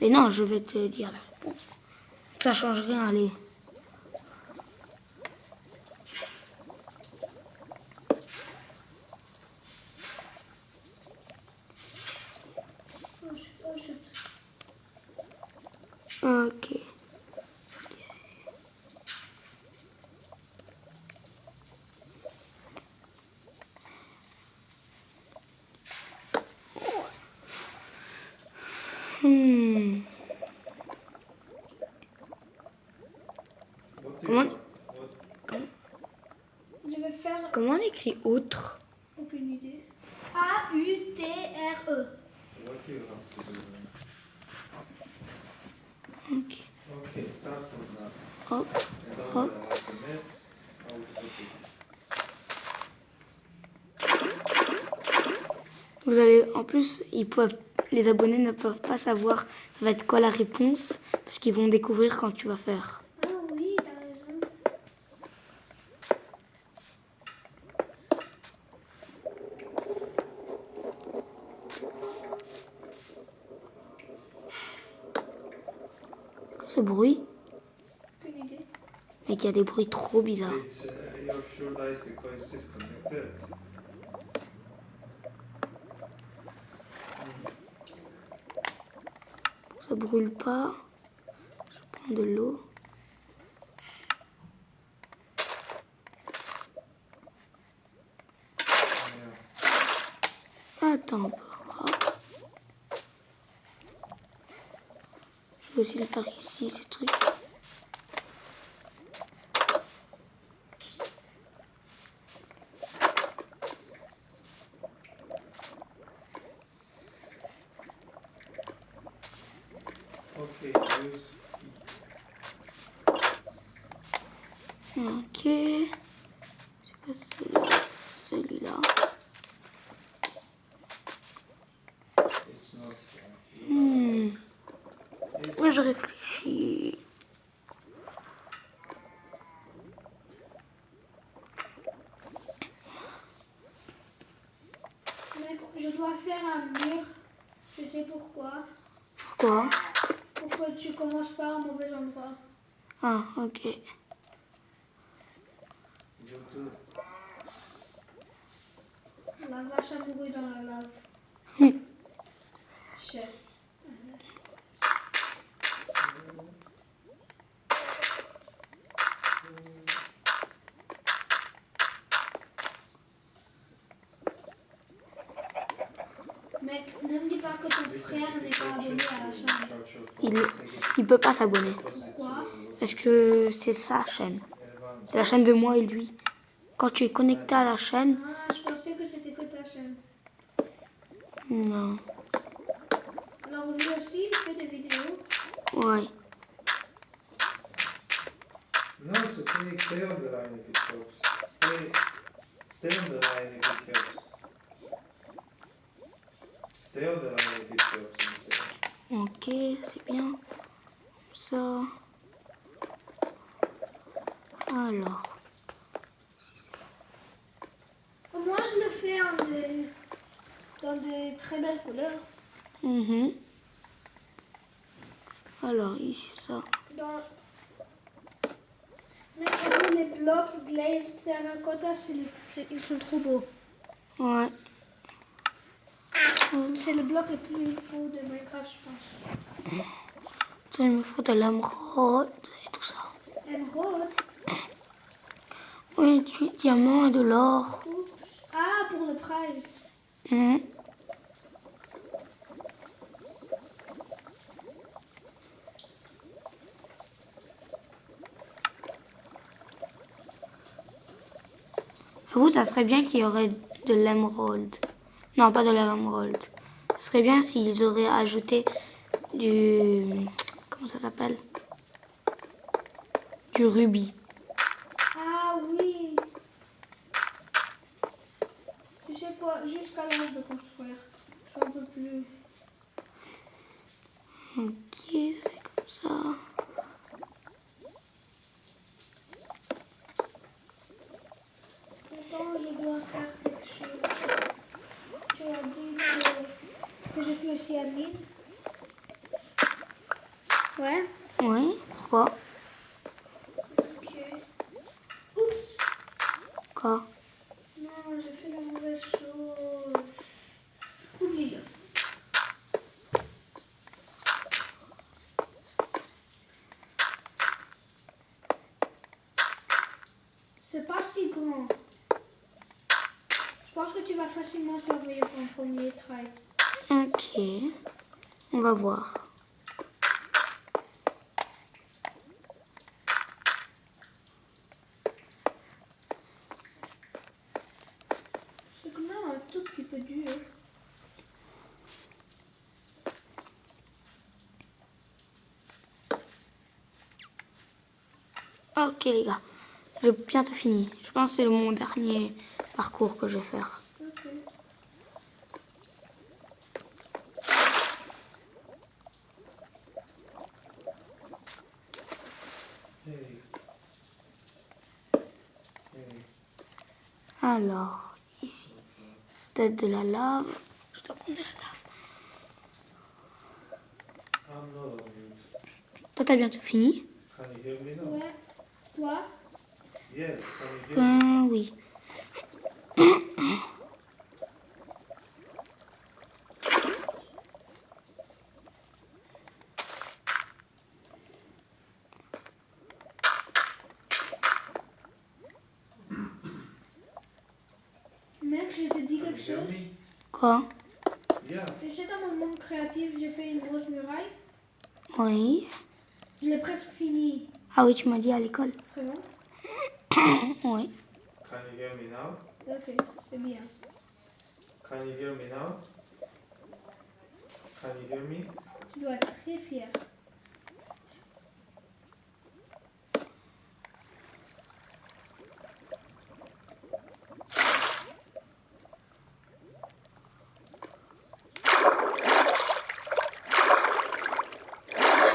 Mais non, je vais te dire la réponse. Ça change rien, allez. Oh, chut. Ok. What do Comment- you what, Je vais faire Comment on écrit autre? aucune idée. A-U-T-R-E. what do you have to do then? Ok. Okay, start from that. Hop. And don't Hop. like a mess. I'll put it. Vous allez, en plus, les abonnés ne peuvent pas savoir ça va être quoi la réponse parce qu'ils vont découvrir quand tu vas faire. Ah oui, t'as raison. Ce bruit, Aucune idée. mais qu'il y a des bruits trop bizarres. It's your sure dice because it's disconnected. Ça brûle pas. Je prends de l'eau. Yeah. Attends un peu. Hop. Je vais aussi le faire ici, ces trucs. Okay, use. Ok. C'est pas celui-là, c'est celui-là. It's not. Moi, je réfléchis. Mec, je dois faire un mur. Je sais pourquoi. Pourquoi? Pour que tu commences pas au mauvais endroit. Ah, ok. You do. La vache a mouru dans la lave. Hmm. Chef. Mec, ne me dis pas que ton frère n'est pas abonné à la chaîne. Il peut pas s'abonner. Pourquoi? Parce que c'est sa chaîne. C'est la chaîne de moi et lui. Quand tu es connecté à la chaîne, Ah, je pensais que c'était que ta chaîne. non. Alors lui aussi, il fait des vidéos. Ouais. No, it's okay. Stay on the line if it helps. Stay on the line if it helps. Stay on the line if it helps. Ok, c'est bien. Ça. Alors. Moi, je le fais en des... dans des très belles couleurs. Mhm. Alors, ici, ça. Dans... Mais avant, les blocs glazed terracotta, ils sont trop beaux. Ouais. C'est le bloc le plus beau de Minecraft, je pense. Ça, il me faut de l'émeraude et tout ça. Émeraude. Oui, du diamant et de l'or. Oups. Ah, pour le prize. Mhm. Vous, ça serait bien qu'il y aurait de l'émeraude. Non, pas de l'émeraude. Ce serait bien s'ils auraient ajouté du... Comment ça s'appelle? Du rubis. Ah oui. Tu sais quoi, jusqu'à là, je vais construire. Je suis un peu plus... Ok, c'est comme ça. Maintenant, je dois faire quelque chose. Tu as dit que je suis aussi admin. Ouais. Oui, pourquoi? Ok. Oups. Quoi? Non, j'ai fait la mauvaise chose. Oublie-le. C'est pas si grand. Je pense que tu vas facilement survivre en premier try. Ok, on va voir. C'est quand même un tout petit peu dur. Ok les gars, j'ai bientôt fini. Je pense que c'est mon dernier parcours que je vais faire. Ok. Hey. Hey. Alors, ici, peut-être de la lave. Je dois prendre de la lave. I'm not on mute. Toi, t'as bientôt fini? Can you hear me now? Ouais. Toi? Yes, can you hear me? Oui. Mec, je te dis Can quelque you hear chose. me? Quoi? Yeah. Tu sais, dans mon monde créatif, j'ai fait une grosse muraille. Oui. Je l'ai presque fini. Ah oui, tu m'as dit à l'école. Vraiment? Oui. Can you hear me now? Ok, c'est bien. Can you hear me now? Can you hear me? Tu dois être très fier.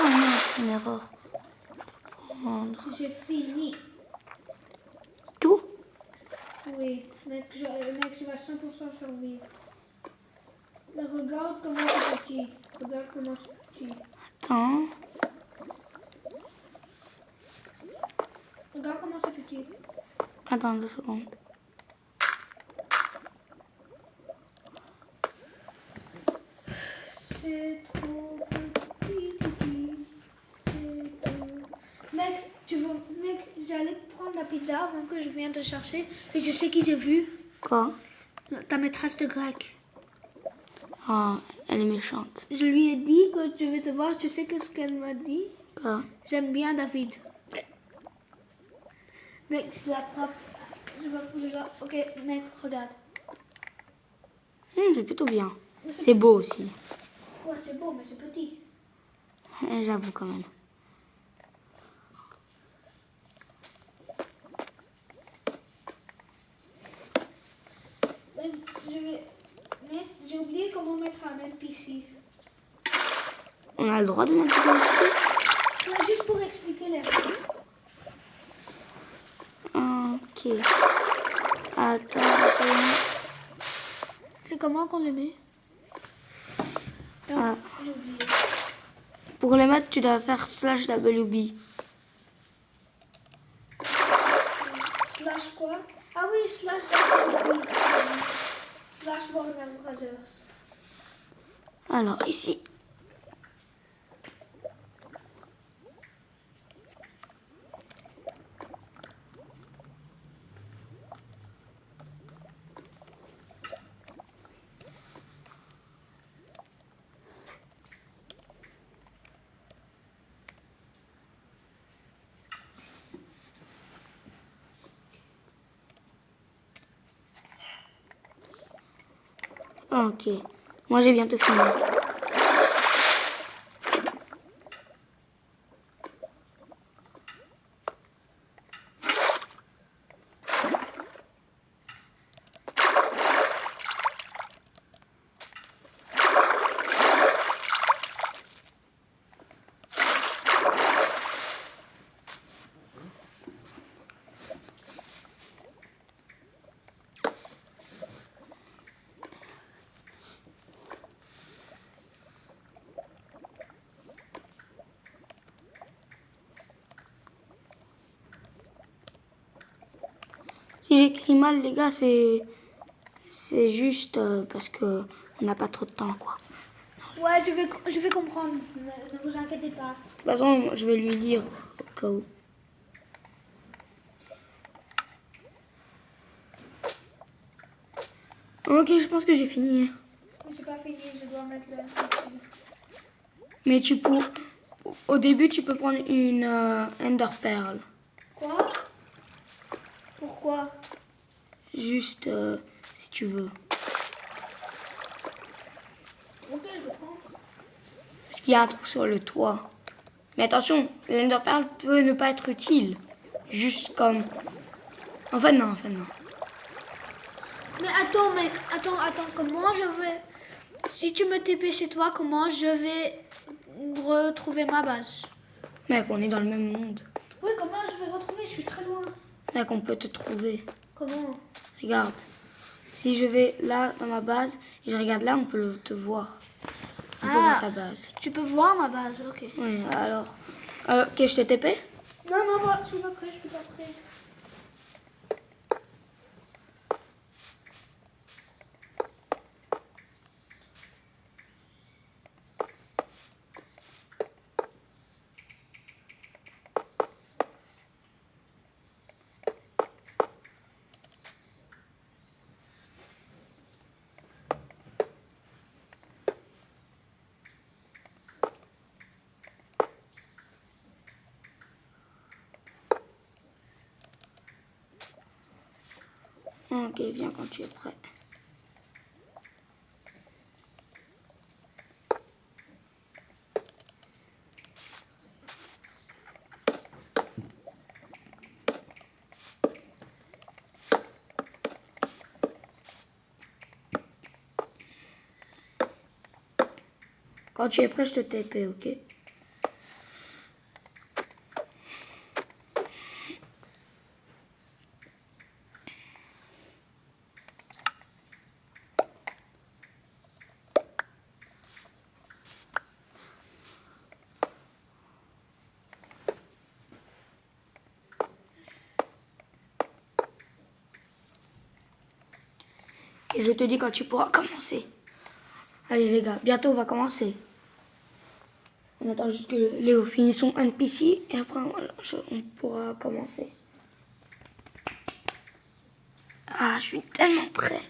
Oh non, c'est une erreur. Prendre J'ai fini. tout. Oui, mec, je vais 100% survivre. Mais regarde comment c'est petit. Regarde comment c'est petit. Attends. Regarde comment c'est petit. Attends 2 secondes. C'est trop petit. C'est trop... Mec, mec, j'allais prendre la pizza avant que je vienne te chercher. Et je sais qui j'ai vu. Quoi? Ta maîtresse de grec. Oh, elle est méchante. Je lui ai dit que je vais te voir. Tu sais ce qu'elle m'a dit? Quoi? J'aime bien David. Mec, c'est la propre. Ok, mec, regarde. C'est plutôt bien. C'est beau aussi. Ouais, c'est beau, mais c'est petit. J'avoue quand même. Mec, j'ai oublié comment mettre un NPC. On a le droit de mettre des NPC? Ouais, juste pour expliquer les règles. Ok. Attends. C'est comment qu'on les met? Ah. J'ai oublié. Pour les mettre, tu dois faire /WB. Slash quoi? Ah oui, slash WB. Slash Warner Brothers. Alors, ici. Ok. Moi, j'ai bientôt fini. Si j'écris mal, les gars, c'est juste parce que on n'a pas trop de temps, quoi. Ouais, je vais comprendre. Ne vous inquiétez pas. De toute façon, je vais lui lire au cas où. Ok, je pense que j'ai fini. J'ai pas fini, je dois mettre le. Mais tu peux, au début, tu peux prendre une Ender Pearl. Quoi? Pourquoi? Juste si tu veux. Ok, je prends. Parce qu'il y a un trou sur le toit. Mais attention, l'Ender Pearl peut ne pas être utile. Juste comme... Enfin non. Mais attends, mec, attends, comment je vais... Si tu me TP chez toi, comment je vais retrouver ma base? Mec, on est dans le même monde. Oui, comment je vais retrouver? Je suis très loin. Mec, on peut te trouver. Comment? Regarde. Si je vais là, dans ma base, et je regarde là, on peut te voir. On peut voir ta base. Tu peux voir ma base, ok. Oui, alors... ok, je te TP? Non, moi, je suis pas prêt, je suis pas prêt. Ok, viens quand tu es prêt. Quand tu es prêt, je te TP, ok? Et je te dis quand tu pourras commencer. Allez les gars, bientôt on va commencer. On attend juste que Léo finisse son NPC et après on pourra commencer. Ah, je suis tellement prêt.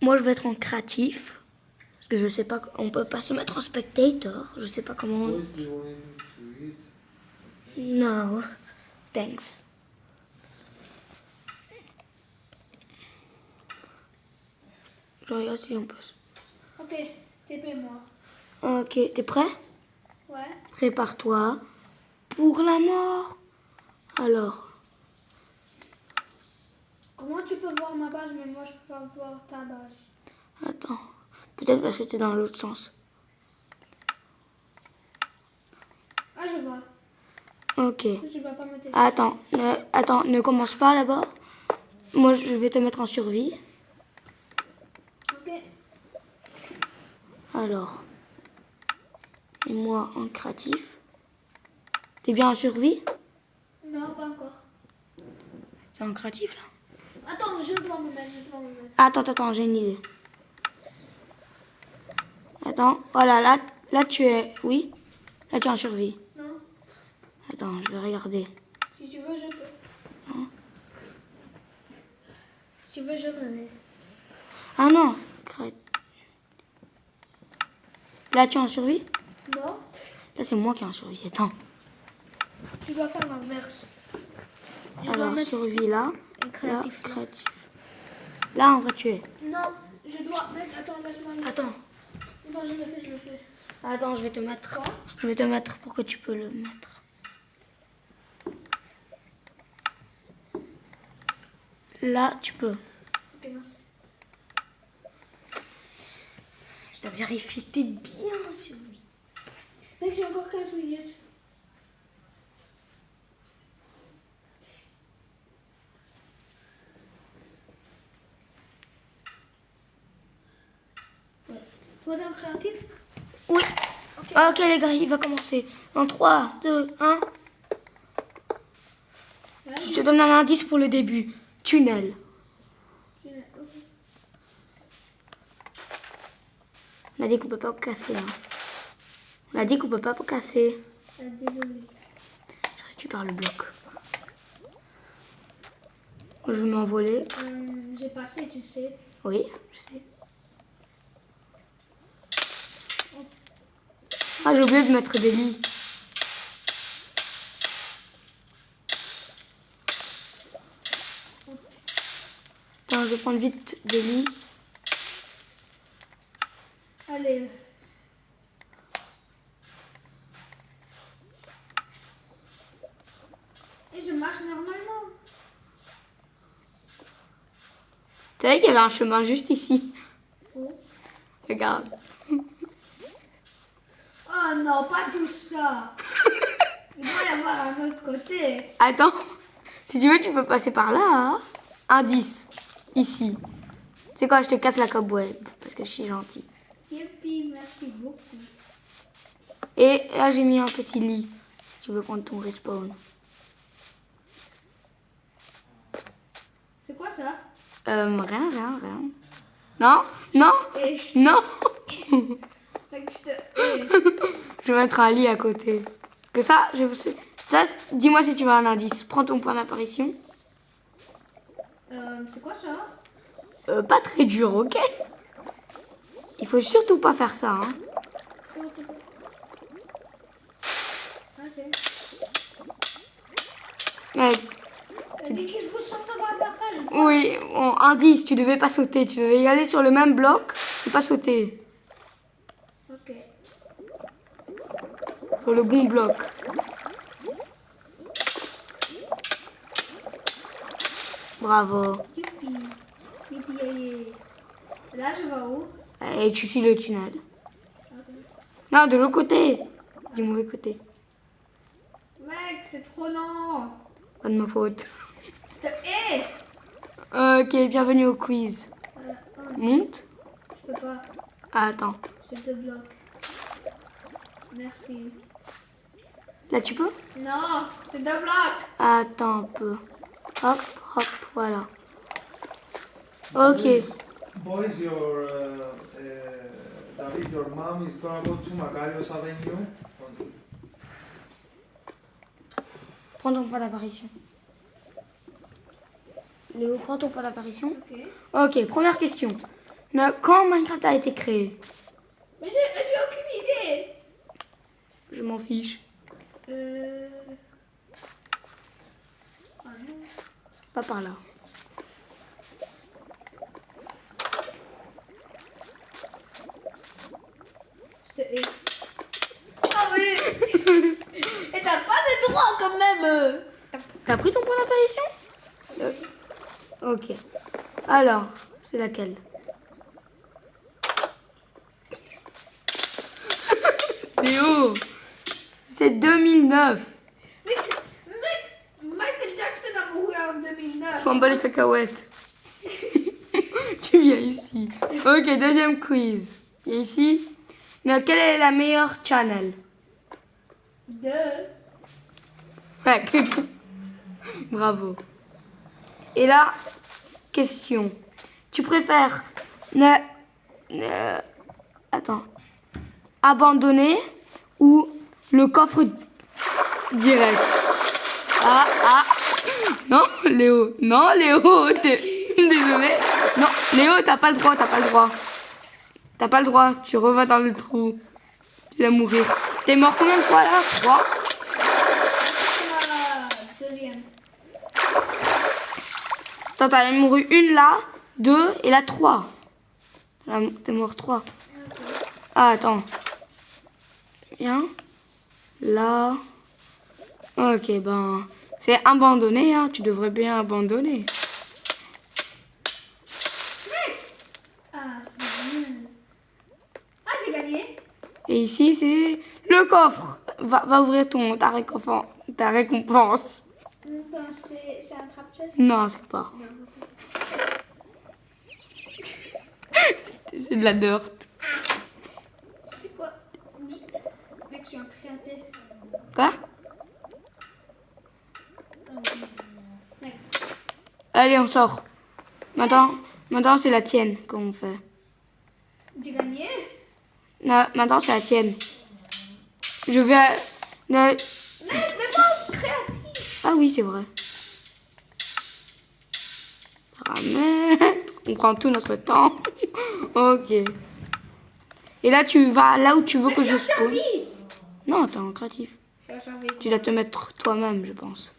Moi je vais être en créatif. Parce que je sais pas, on peut pas se mettre en spectator. Je sais pas comment... Boys, do you want to eat? No, thanks. Je regarde si on peut... Ok, TP moi. Ok, t'es prêt? Ouais. Prépare-toi pour la mort. Alors, Comment tu peux voir ma base, mais moi je peux pas voir ta base? attends. Peut-être parce que t'es dans l'autre sens. Ah, je vois. Ok. Tu vas pas me tester. Attends, ne commence pas d'abord. Moi, je vais te mettre en survie. Ok. Alors. Et moi en créatif. T'es bien en survie? Non, pas encore. T'es en créatif là? Attends, je dois me mettre, je dois me mettre. Attends, j'ai une idée. Attends, voilà, là tu es... Oui? Là tu es en survie. Non, Attends, je vais regarder. si tu veux, je peux. Hein? Si tu veux, je me mets. Ah non, là tu es en survie? Non, Là c'est moi qui est en survie, attends. tu dois faire l'inverse. Je dois Alors, mettre survie là. un créatif. Là, Là. créatif. Là, on va tuer. Non, je dois mettre. Attends, laisse-moi le. Attends. Non, je le fais, je le fais. Attends, je vais te mettre. Je vais te mettre pour que tu peux le mettre. Là, tu peux. Ok, merci. Je dois vérifier, t'es bien en survie. Mec, j'ai encore 15 minutes. Toi, t'es un créatif? Oui. Ok. Ok les gars, il va commencer. En 3, 2, 1. Je te donne un indice pour le début. Tunnel. Ok. On a dit qu'on peut pas casser. Hein. On a dit qu'on peut pas casser. Désolé. Je récupère le bloc. Je vais m'envoler. J'ai passé, tu sais. Oui, je sais. Ah, j'ai oublié de mettre des lits. Attends, je vais prendre vite des lits. Allez. Et je marche normalement. Tu savais qu'il y avait un chemin juste ici. Oh. Regarde. Oh non, pas tout ça. Il doit y avoir un autre côté. Attends. Si tu veux, tu peux passer par là. Hein. Indice. Ici. C'est quoi, je te casse la cobweb. Parce que je suis gentille. Youpi, merci beaucoup. Et là, j'ai mis un petit lit. Si tu veux prendre ton respawn. C'est quoi ça? Rien. Non. Et Non. Mec, eh. Je vais mettre un lit à côté. Parce que ça, dis-moi si tu veux un indice. Prends ton point d'apparition. C'est quoi ça? Pas très dur, ok? Il faut surtout pas faire ça, hein. Ok. Mec, Elle dit qu'il faut surtout pas faire ça. oui, bon, indice, tu devais pas sauter. Tu devais y aller sur le même bloc et pas sauter. Ok. Sur le bon bloc. Bravo. Youpi. Youpi, yé. Là, je vais où? Et tu suis le tunnel. Ok. Non, de l'autre côté. Du mauvais côté. Mec, c'est trop lent. Pas de ma faute. Je te hais. Ok, bienvenue au quiz. Monte. Je peux pas. Ah, attends. Je te bloque. Merci. Là, tu peux? Non, je te bloque. Attends un peu. Hop, voilà. Ok. Boys, your David, your mom is gonna go to Macarios Avenue. Prends ton point d'apparition. Léo, prends ton point d'apparition. Ok. Ok, première question. Quand Minecraft a été créé? Mais j'ai aucune idée. Je m'en fiche. Ah non. Pas par là. Je te hais. Ah oui. Et t'as pas le droit quand même. T'as pris ton point d'apparition? Ok. Alors, c'est laquelle? Léo, c'est 2009. Mais m'en bats les cacahuètes. Tu viens ici. Ok, deuxième quiz. Et ici, quelle est la meilleure channel? Ouais. Bravo. Et là, question. Tu préfères attends, abandonner ou le coffre direct? Ah. Non, Léo. Non, Léo. Désolé. Non, Léo, t'as pas le droit. T'as pas le droit. Tu revas dans le trou. Tu vas mourir. T'es mort combien de fois là? 3. Deuxième. Attends, t'en as mouru une là, 2 et là 3. T'es mort 3. Ah, attends. Bien. Là. Ok, ben. C'est abandonné, hein. Tu devrais bien abandonner. Ah, c'est nul. Ah, j'ai gagné. Et ici, c'est le coffre. Va ouvrir ta récompense. Attends, c'est un trap-chest? Non, c'est pas. C'est de la dirt. C'est quoi? Mec, je suis un créateur. Quoi? Mec, Allez, on sort. Maintenant c'est la tienne qu'on fait. j'ai gagné. Non, maintenant, c'est la tienne. Je vais... Mais moi, créatif. Ah oui, c'est vrai. Paramètres. On prend tout notre temps. Ok. Et là, tu vas là où tu veux que je spawn. Non, t'es en créatif. Tu dois te mettre toi-même, je pense.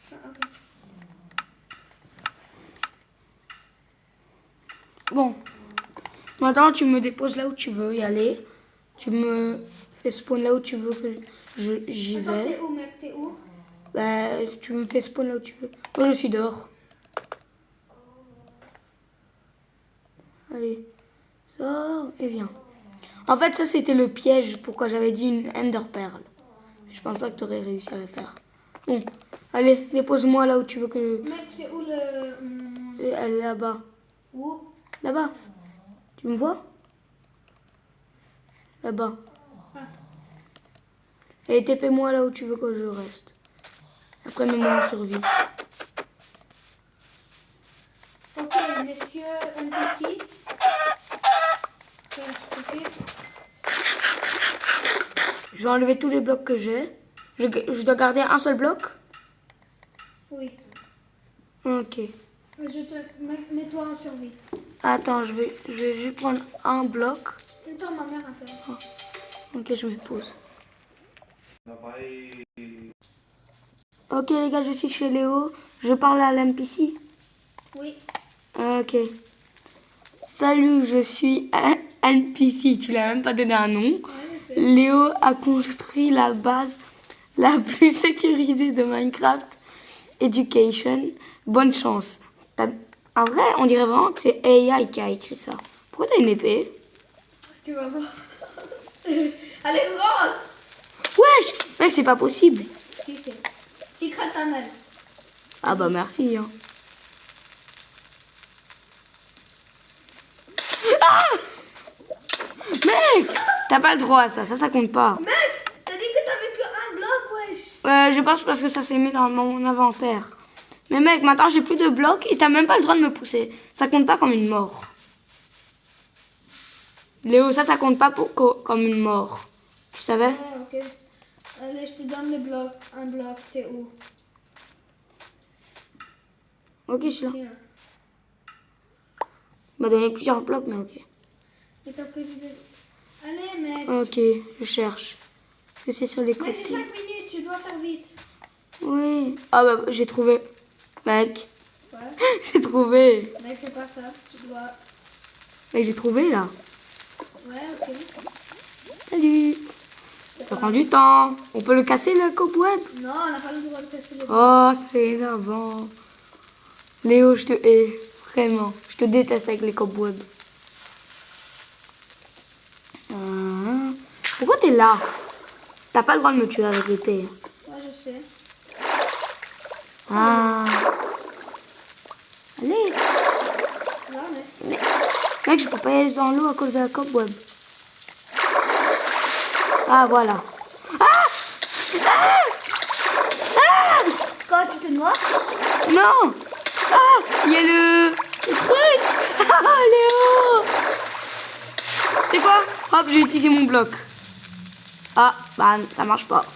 Bon. Maintenant, tu me déposes là où tu veux y aller. Tu me fais spawn là où tu veux que j'y vais. T'es où, mec? T'es où? Bah, tu me fais spawn là où tu veux. Moi, je suis dehors. Allez. Sors et viens. En fait, ça, c'était le piège. Pourquoi j'avais dit une Ender Pearl. Je pense pas que tu aurais réussi à le faire. Bon. Allez, dépose-moi là où tu veux que... Mec, c'est où le... Elle est là-bas. Où? Là-bas. Tu me vois? Là-bas. Ah. Et TP-moi là où tu veux que je reste. Après, mets-moi en survie. Ok, messieurs NPC. Ok. Je vais enlever tous les blocs que j'ai. Je dois garder un seul bloc? Oui. Ok. Mets-toi en survie. Attends, je vais juste prendre un bloc. Attends, ma mère appelle. Ok, je me pose. Ok les gars, je suis chez Léo. Je parle à l'NPC. Oui. Ok. Salut, je suis un NPC. Tu l'as même pas donné un nom. Ouais, je sais. Léo a construit la base la plus sécurisée de Minecraft Education. Bonne chance. En vrai, on dirait vraiment que c'est AI qui a écrit ça. Pourquoi t'as une épée? Tu vas voir. Allez, rentre. Wesh, mec, c'est pas possible. Si, c'est. Secret Tunnel. Ah bah merci. Hein. Ah mec, t'as pas le droit à ça. Ça compte pas. Mec, t'as dit que t'avais que un bloc, wesh. Je pense parce que ça s'est mis dans mon inventaire. Mais mec, maintenant j'ai plus de blocs et t'as même pas le droit de me pousser. Ça compte pas comme une mort. Léo, ça compte pas comme une mort. Tu savais? Ouais, ok. Allez, je te donne le bloc. Un bloc, t'es où? Ok, je suis là. Tiens. Il m'a donné plusieurs blocs, mais ok. Et t'as prévu de... Allez, mec. Ok, je cherche. Est-ce que c'est sur les Mec, j'ai côtés? 5 minutes, tu dois faire vite. Oui. Ah bah, j'ai trouvé. Mec, Ouais. j'ai trouvé. Mec, c'est pas ça. Tu dois... Mec, j'ai trouvé là. Ouais, ok. Salut. Ça prend du temps. On peut le casser le cobweb? Non, on n'a pas le droit de casser les blocs. Oh, c'est énervant. Léo, je te hais. Vraiment. Je te déteste avec les cobwebs. Pourquoi t'es là? T'as pas le droit de me tuer avec l'épée. Ouais, je sais. Ah. Allez. Mec, je peux pas y aller dans l'eau à cause de la cobweb. Ah, voilà. Quand tu te noies, Non. Ah, il y a le truc. Ah, Léo. C'est quoi? Hop, j'ai utilisé mon bloc. Ah, bah, ça marche pas.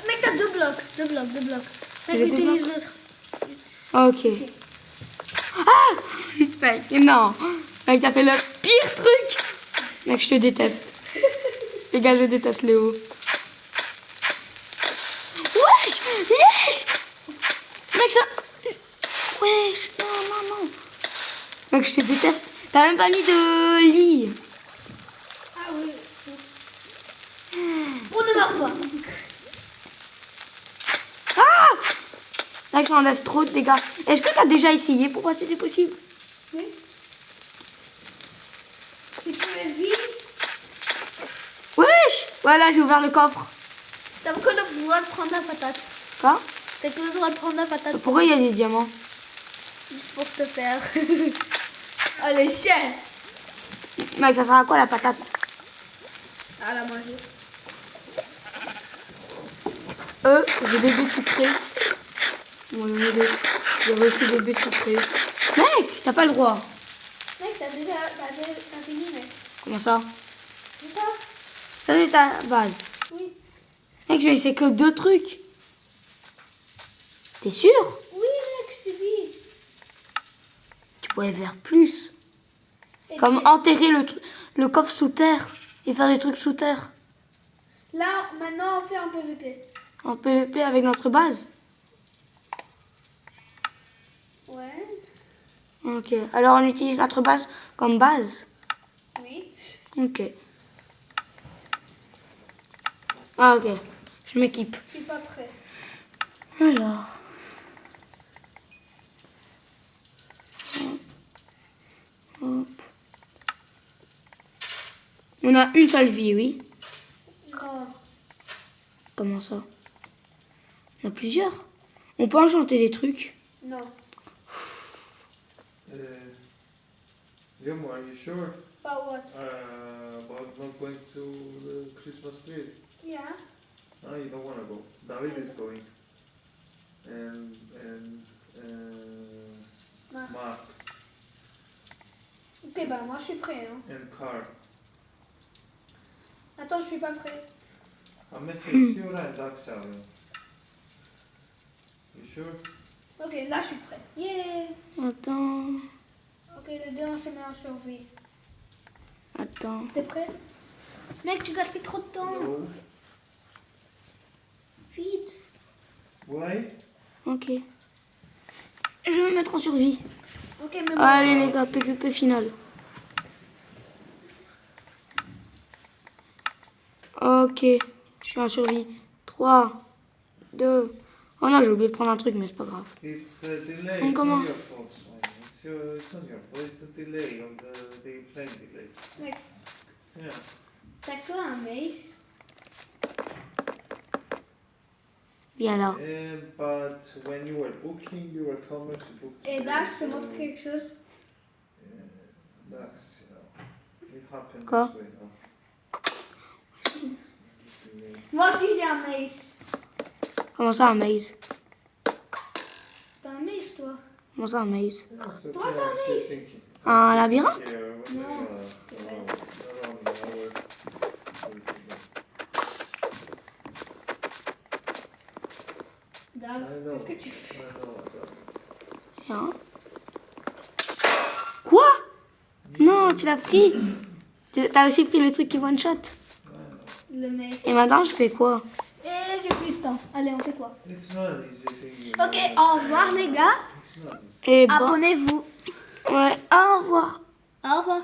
mec, t'as 2 blocs. 2 blocs, 2 blocs. Mec, J'ai deux utilise blocs. l'autre. Ok. Ah. Mec, non. Mec, t'as fait le pire truc. Mec, je te déteste. Les gars, je déteste Léo. Wesh. Yes. Mec, ça... Wesh. Non, non, non. Mec, je te déteste. T'as même pas mis de lit. Ah oui. On ne meurt pas. Ah. Mec, ça enlève trop de dégâts. Est-ce que t'as déjà essayé pour voir si c'est possible? Oui. Si tu es vide, Wesh. Voilà, j'ai ouvert le coffre. t'as que le droit de prendre la patate. Quoi? T'as que le droit de prendre la patate Pourquoi il y a des diamants? juste pour te faire. Elle est chère. Mec, ça sert à quoi la patate? À la manger. J'ai des baies sucrées. J'ai reçu des baies sucrées. Mec, t'as pas le droit. Mec, t'as fini, mec. Comment ça? C'est ça? Ça, c'est ta base. Oui. Mec, j'ai laissé que 2 trucs. T'es sûr? Oui, mec, je te dis. Tu pourrais faire plus. Et Comme enterrer le coffre sous terre et faire des trucs sous terre. là, maintenant, on fait un PVP. En PvP avec notre base. Ouais. Ok. Alors on utilise notre base comme base. Oui. Ok. Ah ok. Je m'équipe. Je suis pas prêt. Alors. Hop. On a une seule vie, oui. Non. Comment ça? On a plusieurs. On peut enchanter des trucs. Non. Yomo, are you sure Pas what? about not going to the Christmas tree? Yeah. No, you don't want to go. David is going. And Marc. Mark Ok, bah moi je suis prêt. Hein. and Carl. Attends, je suis pas prêt. I'm making Siora and Daxel. You sure? Ok, là je suis prêt. Yeah. Attends. Ok, les deux on se met en survie. Attends. T'es prêt? Mec, tu gaspilles trop de temps. No. Vite. Why? Ok. Je vais me mettre en survie. Ok, mais bon. Allez les gars, PvP final. Ok. Je suis en survie. 3, 2. Oh non, j'ai oublié de prendre un truc, mais c'est pas grave. It's a delay. And It's come on. not your fault, Swan. It's not your fault. It's a delay of the plane delay. Mec, Yeah. t'as que un mace. Viens là. But when you were booking, you were coming to book. Et là, je te montre quelque chose. That's, you know, it happened Quoi? this way. No? Moi aussi j'ai un mace. Comment ça, un maze? T'as un mace, toi? Comment ça, un maze? Yeah, it's okay. Toi, I t'as un was just mace. thinking. Un labyrinthe? Here, when No. around the hour. Dave, I know. qu'est-ce que tu fais? I know. Hein? Quoi? Non, tu l'as pris. T'as aussi pris le truc qui one shot. Le mace. Et maintenant, je fais quoi? Et j'ai plus de temps. Allez, on fait quoi? It's not an easy thing. You Ok, know. au revoir les gars. It's not easy. Et bon. Abonnez-vous. Ouais, au revoir. Au revoir.